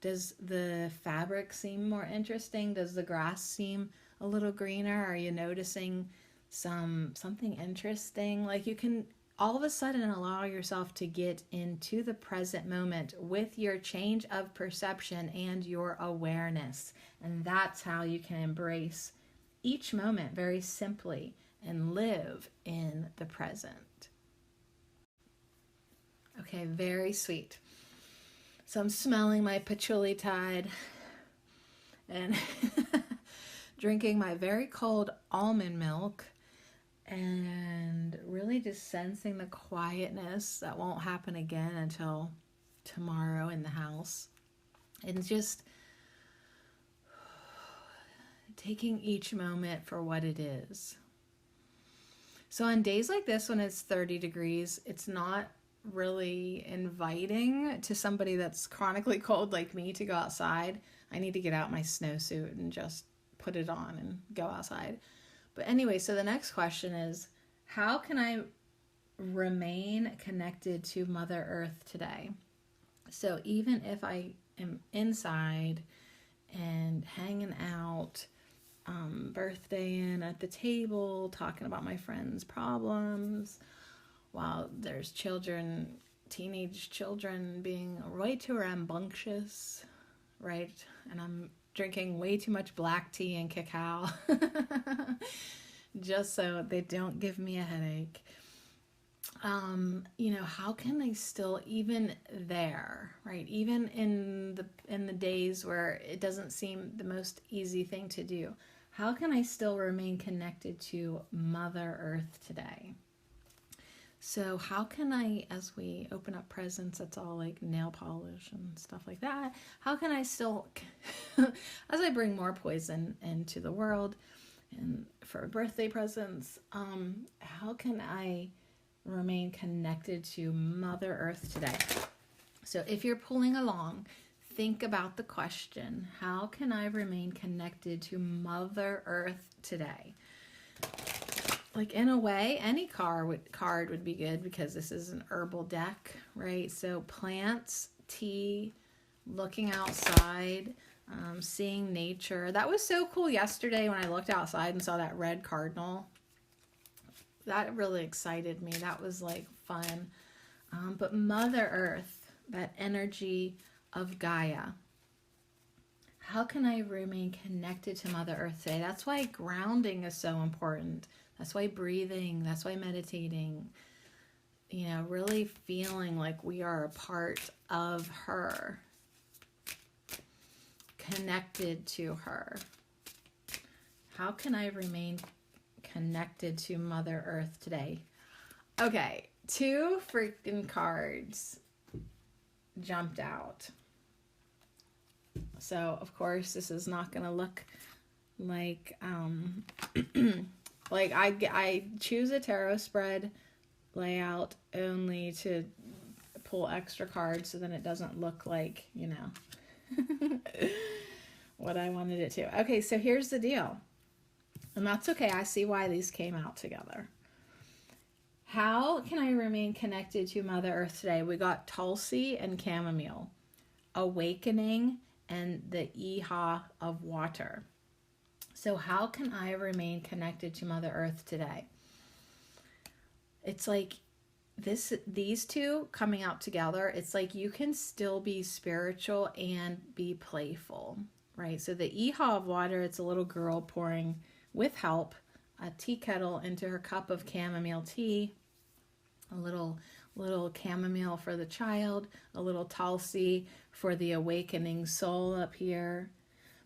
Does the fabric seem more interesting? Does the grass seem a little greener? Are you noticing something interesting? Like you can all of a sudden allow yourself to get into the present moment with your change of perception and your awareness. And that's how you can embrace each moment very simply and live in the present. Okay, very sweet. So I'm smelling my patchouli Tide and drinking my very cold almond milk and really just sensing the quietness that won't happen again until tomorrow in the house. And just taking each moment for what it is. So on days like this, when it's 30 degrees, it's not really inviting to somebody that's chronically cold like me to go outside. I need to get out my snowsuit and just put it on and go outside. But anyway, so the next question is, how can I remain connected to Mother Earth today? So even if I am inside and hanging out, birthdaying at the table, talking about my friends' problems, while there's children, teenage children being way too rambunctious, right? And I'm drinking way too much black tea and cacao just so they don't give me a headache. How can I still, even there, right? Even in the days where it doesn't seem the most easy thing to do, how can I still remain connected to Mother Earth today? So how can I, as we open up presents, that's all like nail polish and stuff like that, how can I still, as I bring more poison into the world and for birthday presents, how can I remain connected to Mother Earth today? So if you're pulling along, think about the question, how can I remain connected to Mother Earth today? Like, in a way, any card would be good because this is an herbal deck, right? So plants, tea, looking outside, seeing nature. That was so cool yesterday when I looked outside and saw that red cardinal. That really excited me. That was like fun. But Mother Earth, that energy of Gaia. How can I remain connected to Mother Earth today? That's why grounding is so important. That's why breathing, that's why meditating, really feeling like we are a part of her, connected to her. How can I remain connected to Mother Earth today? Okay, 2 freaking cards jumped out. So, of course, this is not going to look like, like I choose a tarot spread layout only to pull extra cards so then it doesn't look like, what I wanted it to. Okay, so here's the deal. And that's okay. I see why these came out together. How can I remain connected to Mother Earth today? We got Tulsi and Chamomile, Awakening, and the Iha of Water. So how can I remain connected to Mother Earth today? It's like these two coming out together, it's like you can still be spiritual and be playful, right? So the Iha of Water, it's a little girl pouring, with help, a tea kettle into her cup of chamomile tea, a little chamomile for the child, a little Tulsi for the awakening soul up here.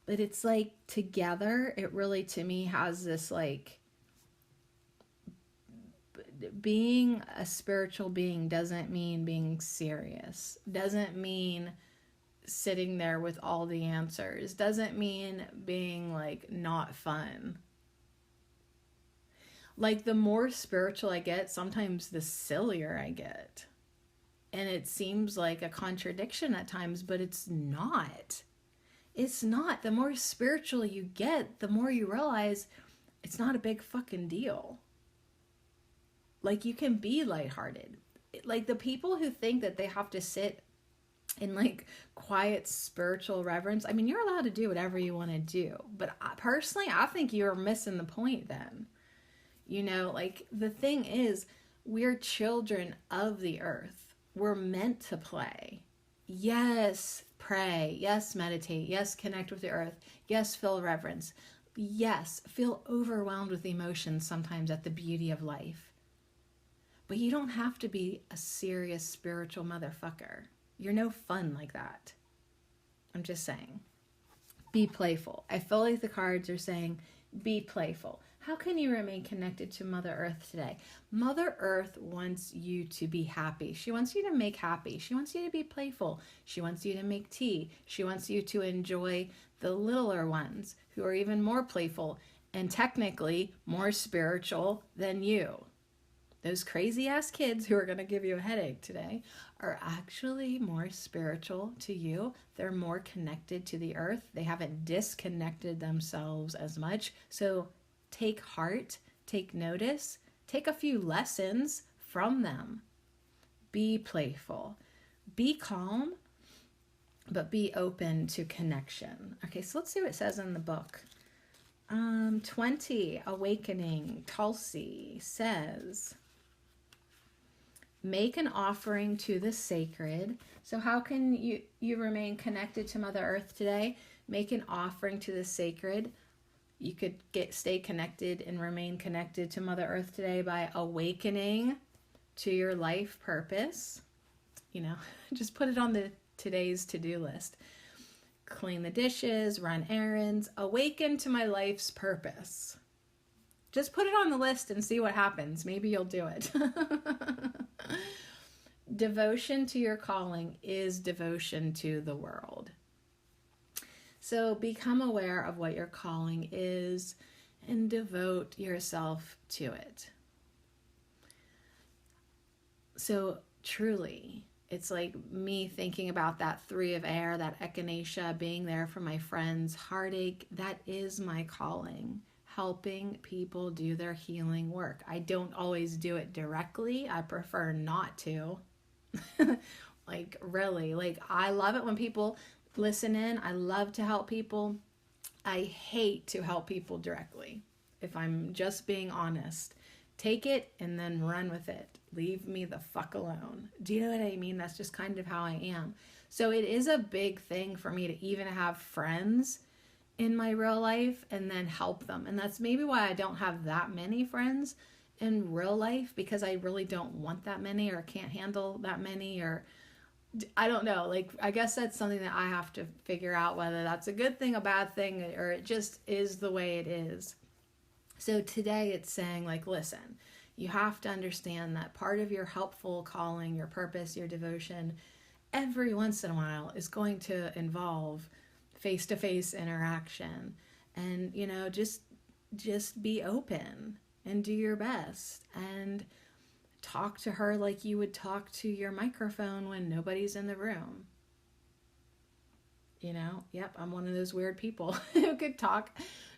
But it's like together, it really, to me, has this like, being a spiritual being doesn't mean being serious, doesn't mean sitting there with all the answers, doesn't mean being like not fun. Like, the more spiritual I get, sometimes the sillier I get. And it seems like a contradiction at times, but it's not. It's not. The more spiritual you get, the more you realize it's not a big fucking deal. Like, you can be lighthearted. Like, the people who think that they have to sit in like quiet spiritual reverence, I mean, you're allowed to do whatever you want to do. But personally, I think you're missing the point then. Like, the thing is, we're children of the earth. We're meant to play. Yes, pray. Yes, meditate. Yes, connect with the earth. Yes, feel reverence. Yes, feel overwhelmed with emotions sometimes at the beauty of life. But you don't have to be a serious spiritual motherfucker. You're no fun like that. I'm just saying. Be playful. I feel like the cards are saying, be playful. How can you remain connected to Mother Earth today? Mother Earth wants you to be happy. She wants you to make happy. She wants you to be playful. She wants you to make tea. She wants you to enjoy the littler ones who are even more playful and technically more spiritual than you. Those crazy ass kids who are going to give you a headache today are actually more spiritual to you. They're more connected to the earth. They haven't disconnected themselves as much. So take heart, take notice, take a few lessons from them. Be playful, be calm, but be open to connection. Okay, so let's see what it says in the book. 20, Awakening, Tulsi says, make an offering to the sacred. So how can you remain connected to Mother Earth today? Make an offering to the sacred. You could stay connected and remain connected to Mother Earth today by awakening to your life purpose. Just put it on today's to-do list. Clean the dishes, run errands, awaken to my life's purpose. Just put it on the list and see what happens. Maybe you'll do it. Devotion to your calling is devotion to the world. So become aware of what your calling is and devote yourself to it. So truly, it's like me thinking about that 3 of air, that echinacea, being there for my friends, heartache. That is my calling. Helping people do their healing work. I don't always do it directly. I prefer not to. Really, I love it when people listen in. I love to help people. I hate to help people directly. If I'm just being honest, take it and then run with it. Leave me the fuck alone. Do you know what I mean? That's just kind of how I am. So it is a big thing for me to even have friends in my real life and then help them. And that's maybe why I don't have that many friends in real life, because I really don't want that many or can't handle that many, or I don't know. I guess that's something that I have to figure out, whether that's a good thing, a bad thing, or it just is the way it is. So today it's saying, listen, you have to understand that part of your helpful calling, your purpose, your devotion, every once in a while is going to involve face-to-face interaction. And, just be open and do your best and talk to her like you would talk to your microphone when nobody's in the room. Yep, I'm one of those weird people who could talk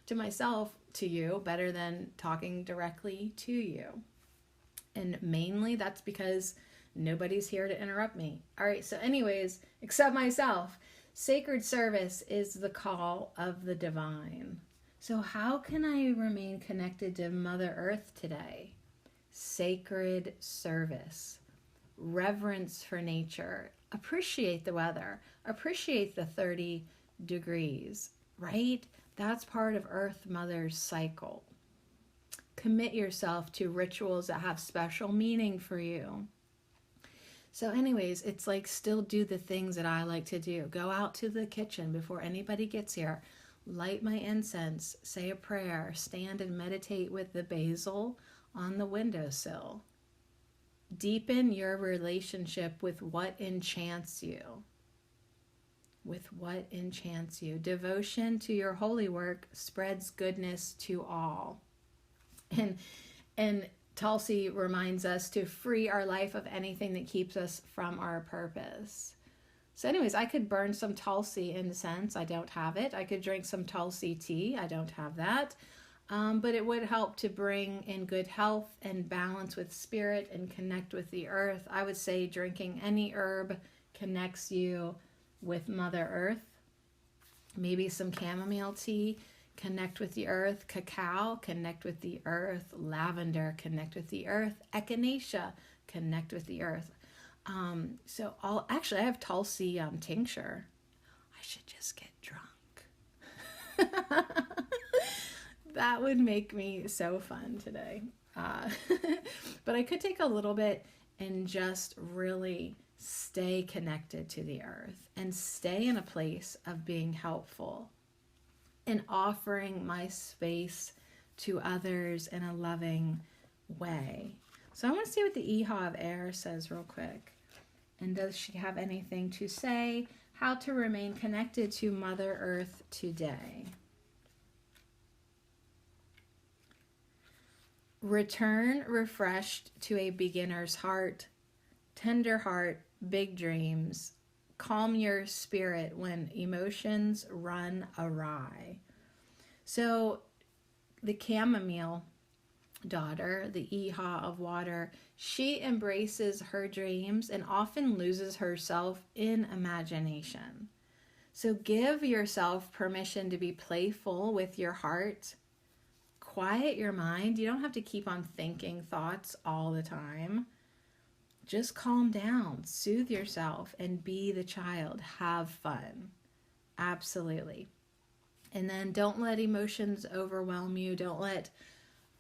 to myself, to you, better than talking directly to you. And mainly that's because nobody's here to interrupt me. All right, so anyways, except myself. Sacred service is the call of the divine. So how can I remain connected to Mother Earth today? Sacred service, reverence for nature, appreciate the weather, appreciate the 30 degrees, right? That's part of Earth Mother's cycle. Commit yourself to rituals that have special meaning for you. So anyways, it's still do the things that I like to do. Go out to the kitchen before anybody gets here. Light my incense, say a prayer, stand and meditate with the basil on the windowsill. Deepen your relationship with what enchants you. With what enchants you. Devotion to your holy work spreads goodness to all. And Tulsi reminds us to free our life of anything that keeps us from our purpose. So anyways, I could burn some Tulsi incense. I don't have it. I could drink some Tulsi tea. I don't have that. But it would help to bring in good health and balance with spirit and connect with the earth. I would say drinking any herb connects you with Mother Earth. Maybe some chamomile tea, connect with the earth. Cacao, connect with the earth. Lavender, connect with the earth. Echinacea, connect with the earth. I have Tulsi tincture. I should just get drunk. That would make me so fun today. But I could take a little bit and just really stay connected to the earth and stay in a place of being helpful and offering my space to others in a loving way. So I want to see what the Eha of air says real quick. And does she have anything to say? How to remain connected to Mother Earth today. Return refreshed to a beginner's heart, tender heart, big dreams. Calm your spirit when emotions run awry. So the chamomile daughter, the Eha of water, she embraces her dreams and often loses herself in imagination. So give yourself permission to be playful with your heart. Quiet your mind. You don't have to keep on thinking thoughts all the time. Just calm down, soothe yourself, and be the child. Have fun. Absolutely. And then don't let emotions overwhelm you. Don't let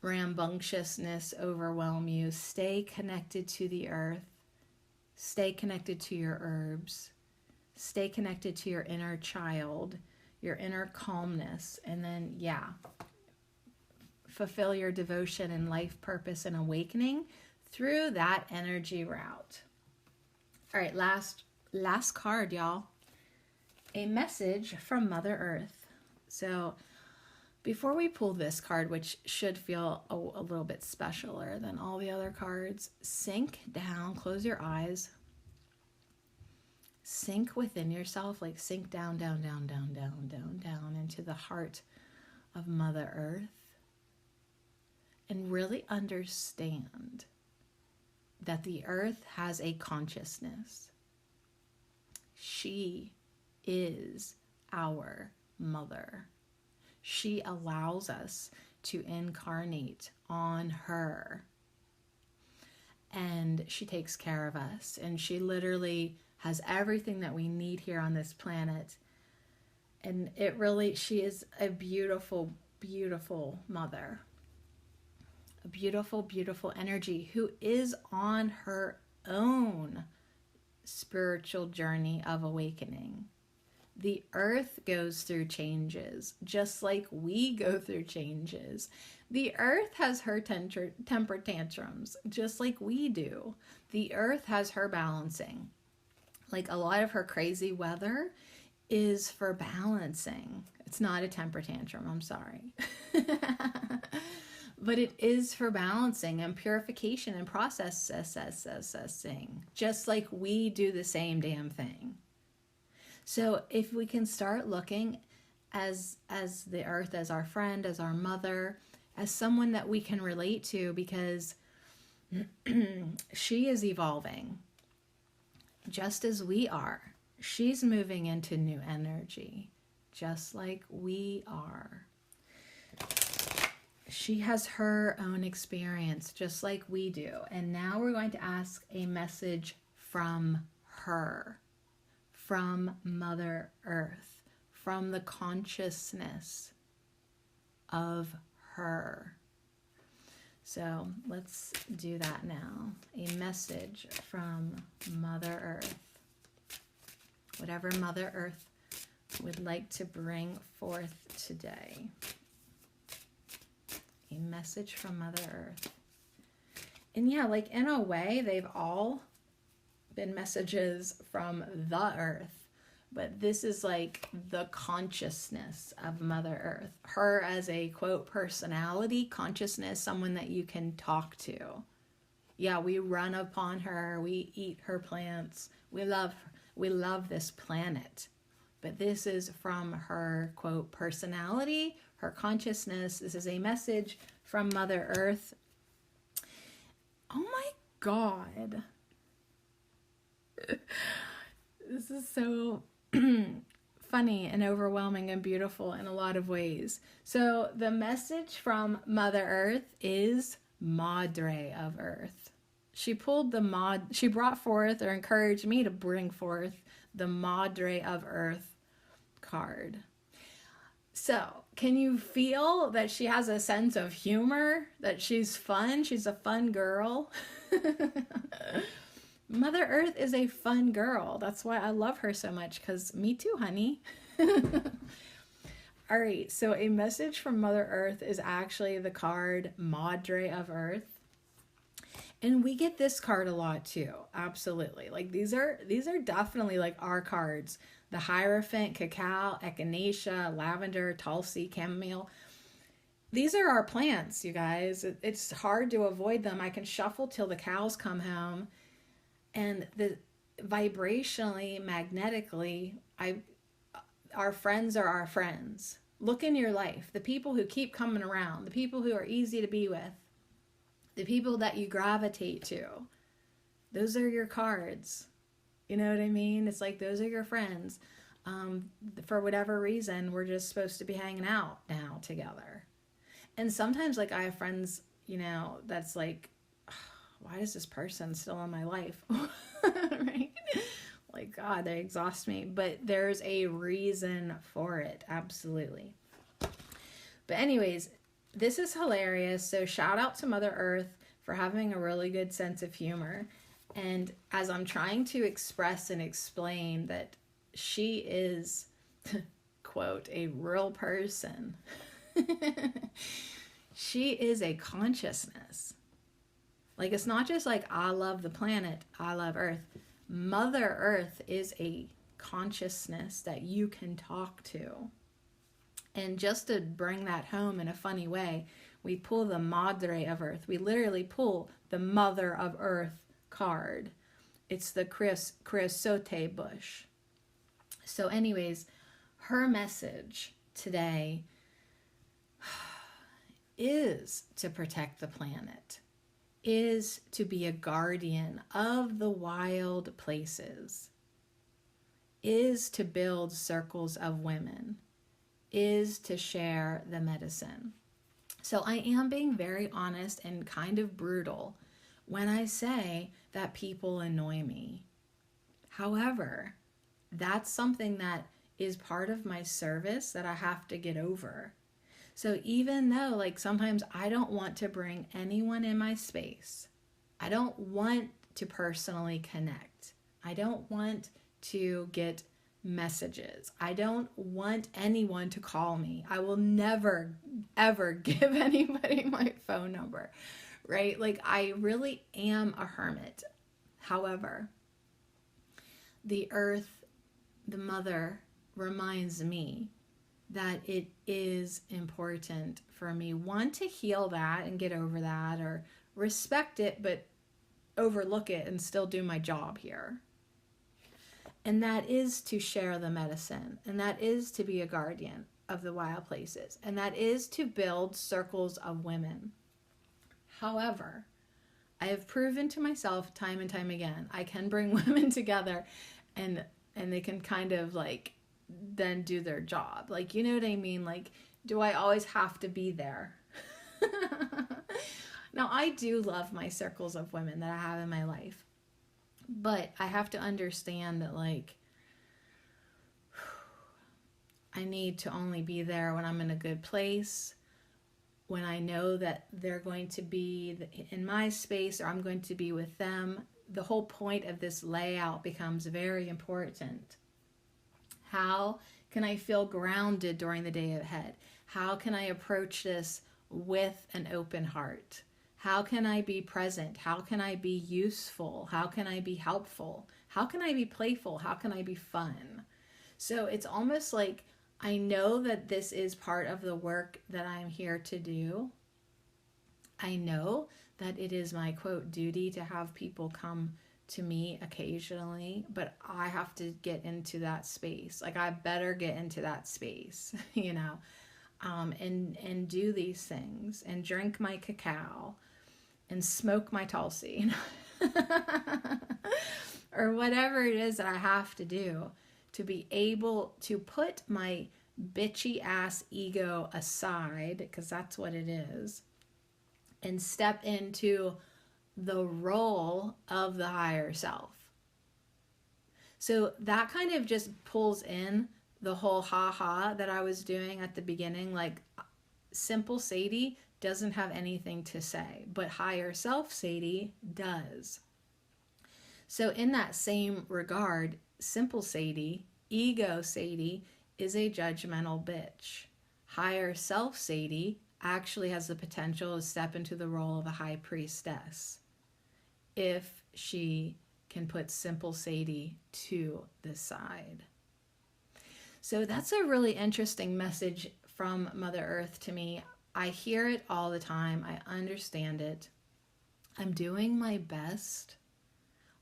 rambunctiousness overwhelm you. Stay connected to the earth. Stay connected to your herbs. Stay connected to your inner child, your inner calmness. And then, yeah, fulfill your devotion and life purpose and awakening through that energy route. All right, last card, y'all. A message from Mother Earth. So before we pull this card, which should feel a little bit specialer than all the other cards, sink down, close your eyes, sink within yourself, like sink down, down, down, down, down, down, down into the heart of Mother Earth, and really understand that the earth has a consciousness. She is our mother. She allows us to incarnate on her. And she takes care of us. And she literally has everything that we need here on this planet. And she is a beautiful, beautiful mother. A beautiful, beautiful energy who is on her own spiritual journey of awakening. The earth goes through changes, just like we go through changes. The earth has her temper tantrums, just like we do. The earth has her balancing. Like a lot of her crazy weather is for balancing. It's not a temper tantrum, I'm sorry. But it is for balancing and purification and processing, just like we do the same damn thing. So if we can start looking as the earth, as our friend, as our mother, as someone that we can relate to, because she is evolving just as we are. She's moving into new energy, just like we are. She has her own experience, just like we do. And now we're going to ask a message from her, from Mother Earth, from the consciousness of her. So let's do that now. A message from Mother Earth. Whatever Mother Earth would like to bring forth today. A message from Mother Earth. And yeah, like in a way, they've all been messages from the earth, but this is like the consciousness of Mother Earth. Her as a, quote, personality, consciousness, someone that you can talk to. Yeah, we run upon her, we eat her plants, we love this planet. But this is from her, quote, personality, her consciousness. This is a message from Mother Earth. Oh my God. This is so funny and overwhelming and beautiful in a lot of ways. So the message from Mother Earth is Madre of Earth. She brought forth, or encouraged me to bring forth, the Madre of Earth card. So, can you feel that she has a sense of humor? That she's fun? She's a fun girl. Mother Earth is a fun girl. That's why I love her so much, because me too, honey. All right, so a message from Mother Earth is actually the card Madre of Earth. And we get this card a lot too. Absolutely. Like these are definitely like our cards. The Hierophant, Cacao, Echinacea, Lavender, Tulsi, Chamomile. These are our plants, you guys. It's hard to avoid them. I can shuffle till the cows come home. And the vibrationally, magnetically, our friends are our friends. Look in your life. The people who keep coming around. The people who are easy to be with. The people that you gravitate to. Those are your cards. You know what I mean? It's like those are your friends. For whatever reason, we're just supposed to be hanging out now together. And sometimes, like, I have friends, you know, that's like, why is this person still in my life? Right? Like, God, they exhaust me. But there's a reason for it. Absolutely. But anyways, this is hilarious. So shout out to Mother Earth for having a really good sense of humor. And as I'm trying to express and explain that she is, quote, a real person, she is a consciousness. Like, it's not just like, I love the planet, I love Earth. Mother Earth is a consciousness that you can talk to. And just to bring that home in a funny way, we pull the Madre of Earth. We literally pull the Mother of Earth card. It's the creosote bush. So anyways, her message today is to protect the planet, is to be a guardian of the wild places, is to build circles of women, is to share the medicine. So I am being very honest and kind of brutal when I say that people annoy me. However, that's something that is part of my service that I have to get over. So even though, like, sometimes I don't want to bring anyone in my space, I don't want to personally connect, I don't want to get messages, I don't want anyone to call me, I will never ever give anybody my phone number, right? Like, I really am a hermit. However, the earth, the mother, reminds me that it is important for me, one, to heal that and get over that, or respect it but overlook it and still do my job here. And that is to share the medicine, and that is to be a guardian of the wild places, and that is to build circles of women. However, I have proven to myself time and time again, I can bring women together and they can kind of like then do their job. Like, you know what I mean? Like, do I always have to be there? Now, I do love my circles of women that I have in my life, but I have to understand that, like, I need to only be there when I'm in a good place, when I know that they're going to be in my space or I'm going to be with them. The whole point of this layout becomes very important. How can I feel grounded during the day ahead? How can I approach this with an open heart? How can I be present? How can I be useful? How can I be helpful? How can I be playful? How can I be fun? So it's almost like I know that this is part of the work that I'm here to do. I know that it is my, quote, duty to have people come to me occasionally, but I have to get into that space. Like, I better get into that space, you know, and do these things and drink my cacao and smoke my Tulsi or whatever it is that I have to do to be able to put my bitchy ass ego aside, because that's what it is, and step into the role of the higher self. So that kind of just pulls in the whole ha-ha that I was doing at the beginning. Like, simple Sadie doesn't have anything to say, but higher self Sadie does. So in that same regard, simple Sadie, ego Sadie, is a judgmental bitch. Higher self Sadie actually has the potential to step into the role of a high priestess if she can put simple Sadie to the side. So that's a really interesting message from Mother Earth to me. I hear it all the time. I understand it. I'm doing my best.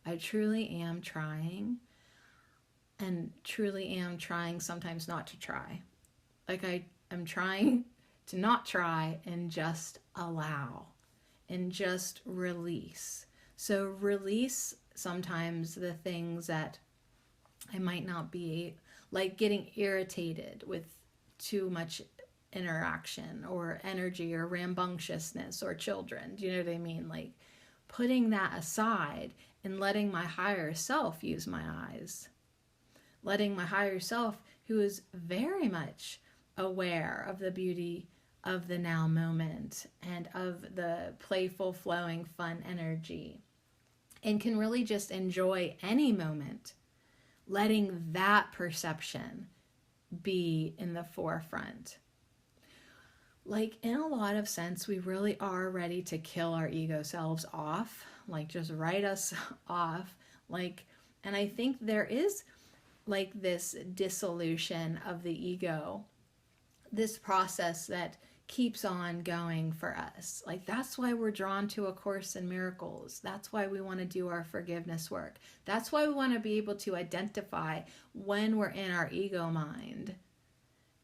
I truly am trying, and truly am trying sometimes not to try. Like, I'm trying to not try and just allow and just release. So release sometimes the things that I might not be, like getting irritated with too much interaction or energy or rambunctiousness or children. Do you know what I mean? Like, putting that aside and letting my higher self use my eyes. Letting my higher self, who is very much aware of the beauty of the now moment and of the playful, flowing, fun energy, and can really just enjoy any moment, letting that perception be in the forefront. Like, in a lot of sense, we really are ready to kill our ego selves off, like just write us off. Like, and I think there is like this dissolution of the ego, this process that keeps on going for us. Like, that's why we're drawn to A Course in Miracles. That's why we want to do our forgiveness work. That's why we want to be able to identify when we're in our ego mind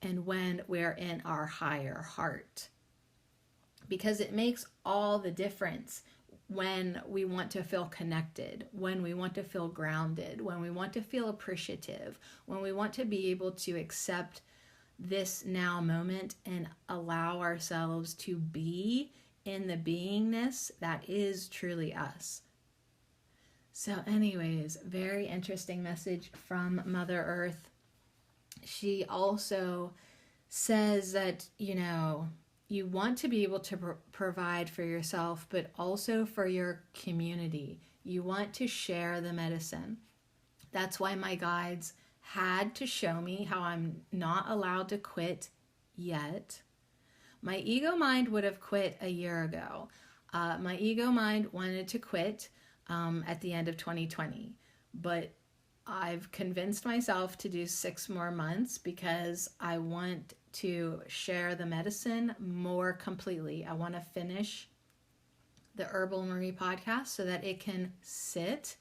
and when we're in our higher heart. Because it makes all the difference when we want to feel connected, when we want to feel grounded, when we want to feel appreciative, when we want to be able to accept this now moment and allow ourselves to be in the beingness that is truly us. So anyways, very interesting message from Mother Earth. She also says that, you want to be able to provide for yourself, but also for your community. You want to share the medicine. That's why my guides had to show me how I'm not allowed to quit yet. My ego mind would have quit a year ago. My ego mind wanted to quit at the end of 2020, but I've convinced myself to do 6 more months because I want to share the medicine more completely. I want to finish the Herbal Marie podcast so that it can sit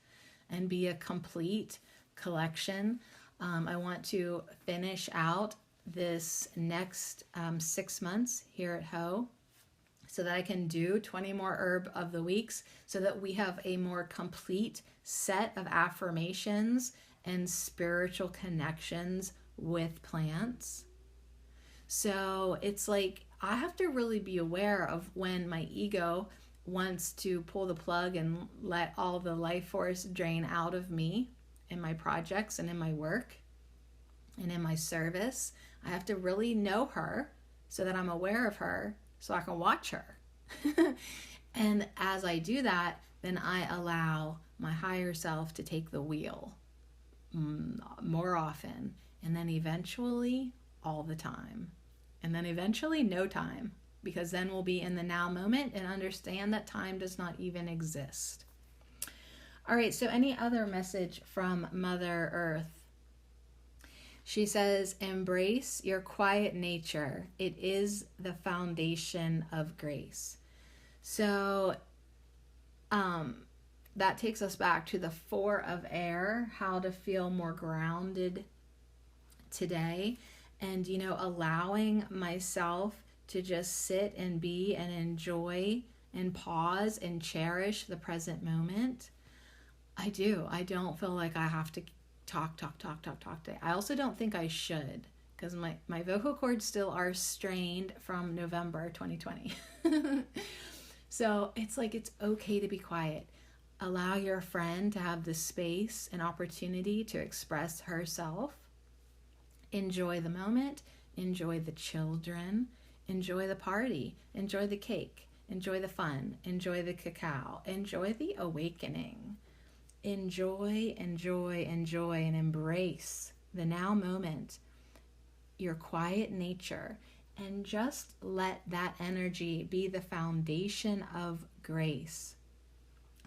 and be a complete collection. I want to finish out this next 6 months here at Ho so that I can do 20 more herb of the weeks so that we have a more complete set of affirmations and spiritual connections with plants. So it's like I have to really be aware of when my ego wants to pull the plug and let all the life force drain out of me in my projects and in my work and in my service. I have to really know her so that I'm aware of her so I can watch her. And as I do that, then I allow my higher self to take the wheel more often, and then eventually all the time, and then eventually no time, because then we'll be in the now moment and understand that time does not even exist. All right, so any other message from Mother Earth? She says, embrace your quiet nature. It is the foundation of grace. So that takes us back to the 4 of air, how to feel more grounded today. And, allowing myself to just sit and be and enjoy and pause and cherish the present moment. I do. I don't feel like I have to talk today. I also don't think I should, because my vocal cords still are strained from November 2020. So it's like, it's okay to be quiet. Allow your friend to have the space and opportunity to express herself. Enjoy the moment, enjoy the children, enjoy the party, enjoy the cake, enjoy the fun, enjoy the cacao, enjoy the awakening. Enjoy, and embrace the now moment, your quiet nature, and just let that energy be the foundation of grace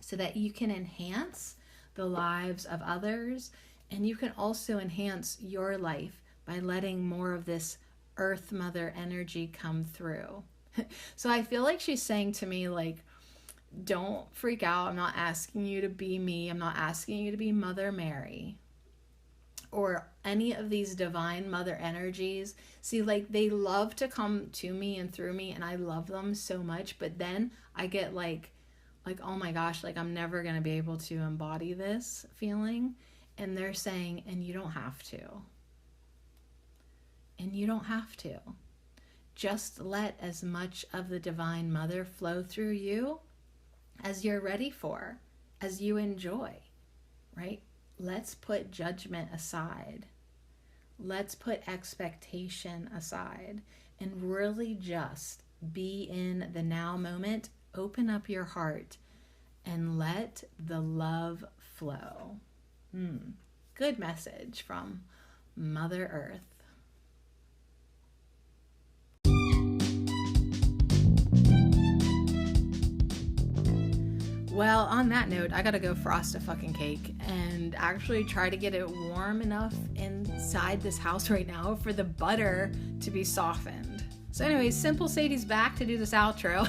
so that you can enhance the lives of others, and you can also enhance your life by letting more of this Earth Mother energy come through. So I feel like she's saying to me, like, don't freak out. I'm not asking you to be me. I'm not asking you to be Mother Mary or any of these divine mother energies. See, like, they love to come to me and through me, and I love them so much, but then I get like, oh my gosh, like, I'm never going to be able to embody this feeling. And they're saying, and you don't have to. And you don't have to. Just let as much of the Divine Mother flow through you as you're ready for, as you enjoy, right? Let's put judgment aside. Let's put expectation aside and really just be in the now moment. Open up your heart and let the love flow. Good message from Mother Earth. Well, on that note, I gotta go frost a fucking cake and actually try to get it warm enough inside this house right now for the butter to be softened. So anyways, Simple Sadie's back to do this outro.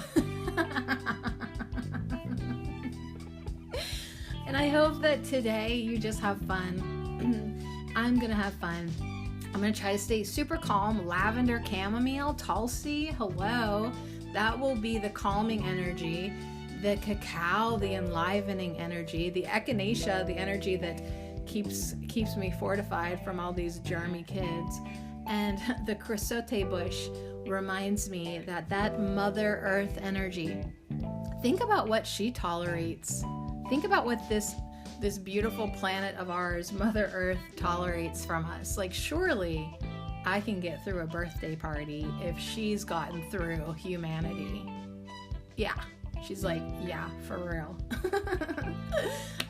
And I hope that today you just have fun. I'm gonna have fun. I'm gonna try to stay super calm. Lavender, chamomile, Tulsi, hello. That will be the calming energy. The cacao, the enlivening energy. The echinacea, the energy that keeps me fortified from all these germy kids. And the chrysote bush reminds me that Mother Earth energy. Think about what she tolerates. Think about what this beautiful planet of ours, Mother Earth, tolerates from us. Like, surely I can get through a birthday party if she's gotten through humanity. Yeah. She's like, yeah, for real.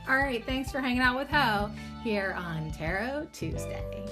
All right, thanks for hanging out with Ho here on Tarot Tuesday.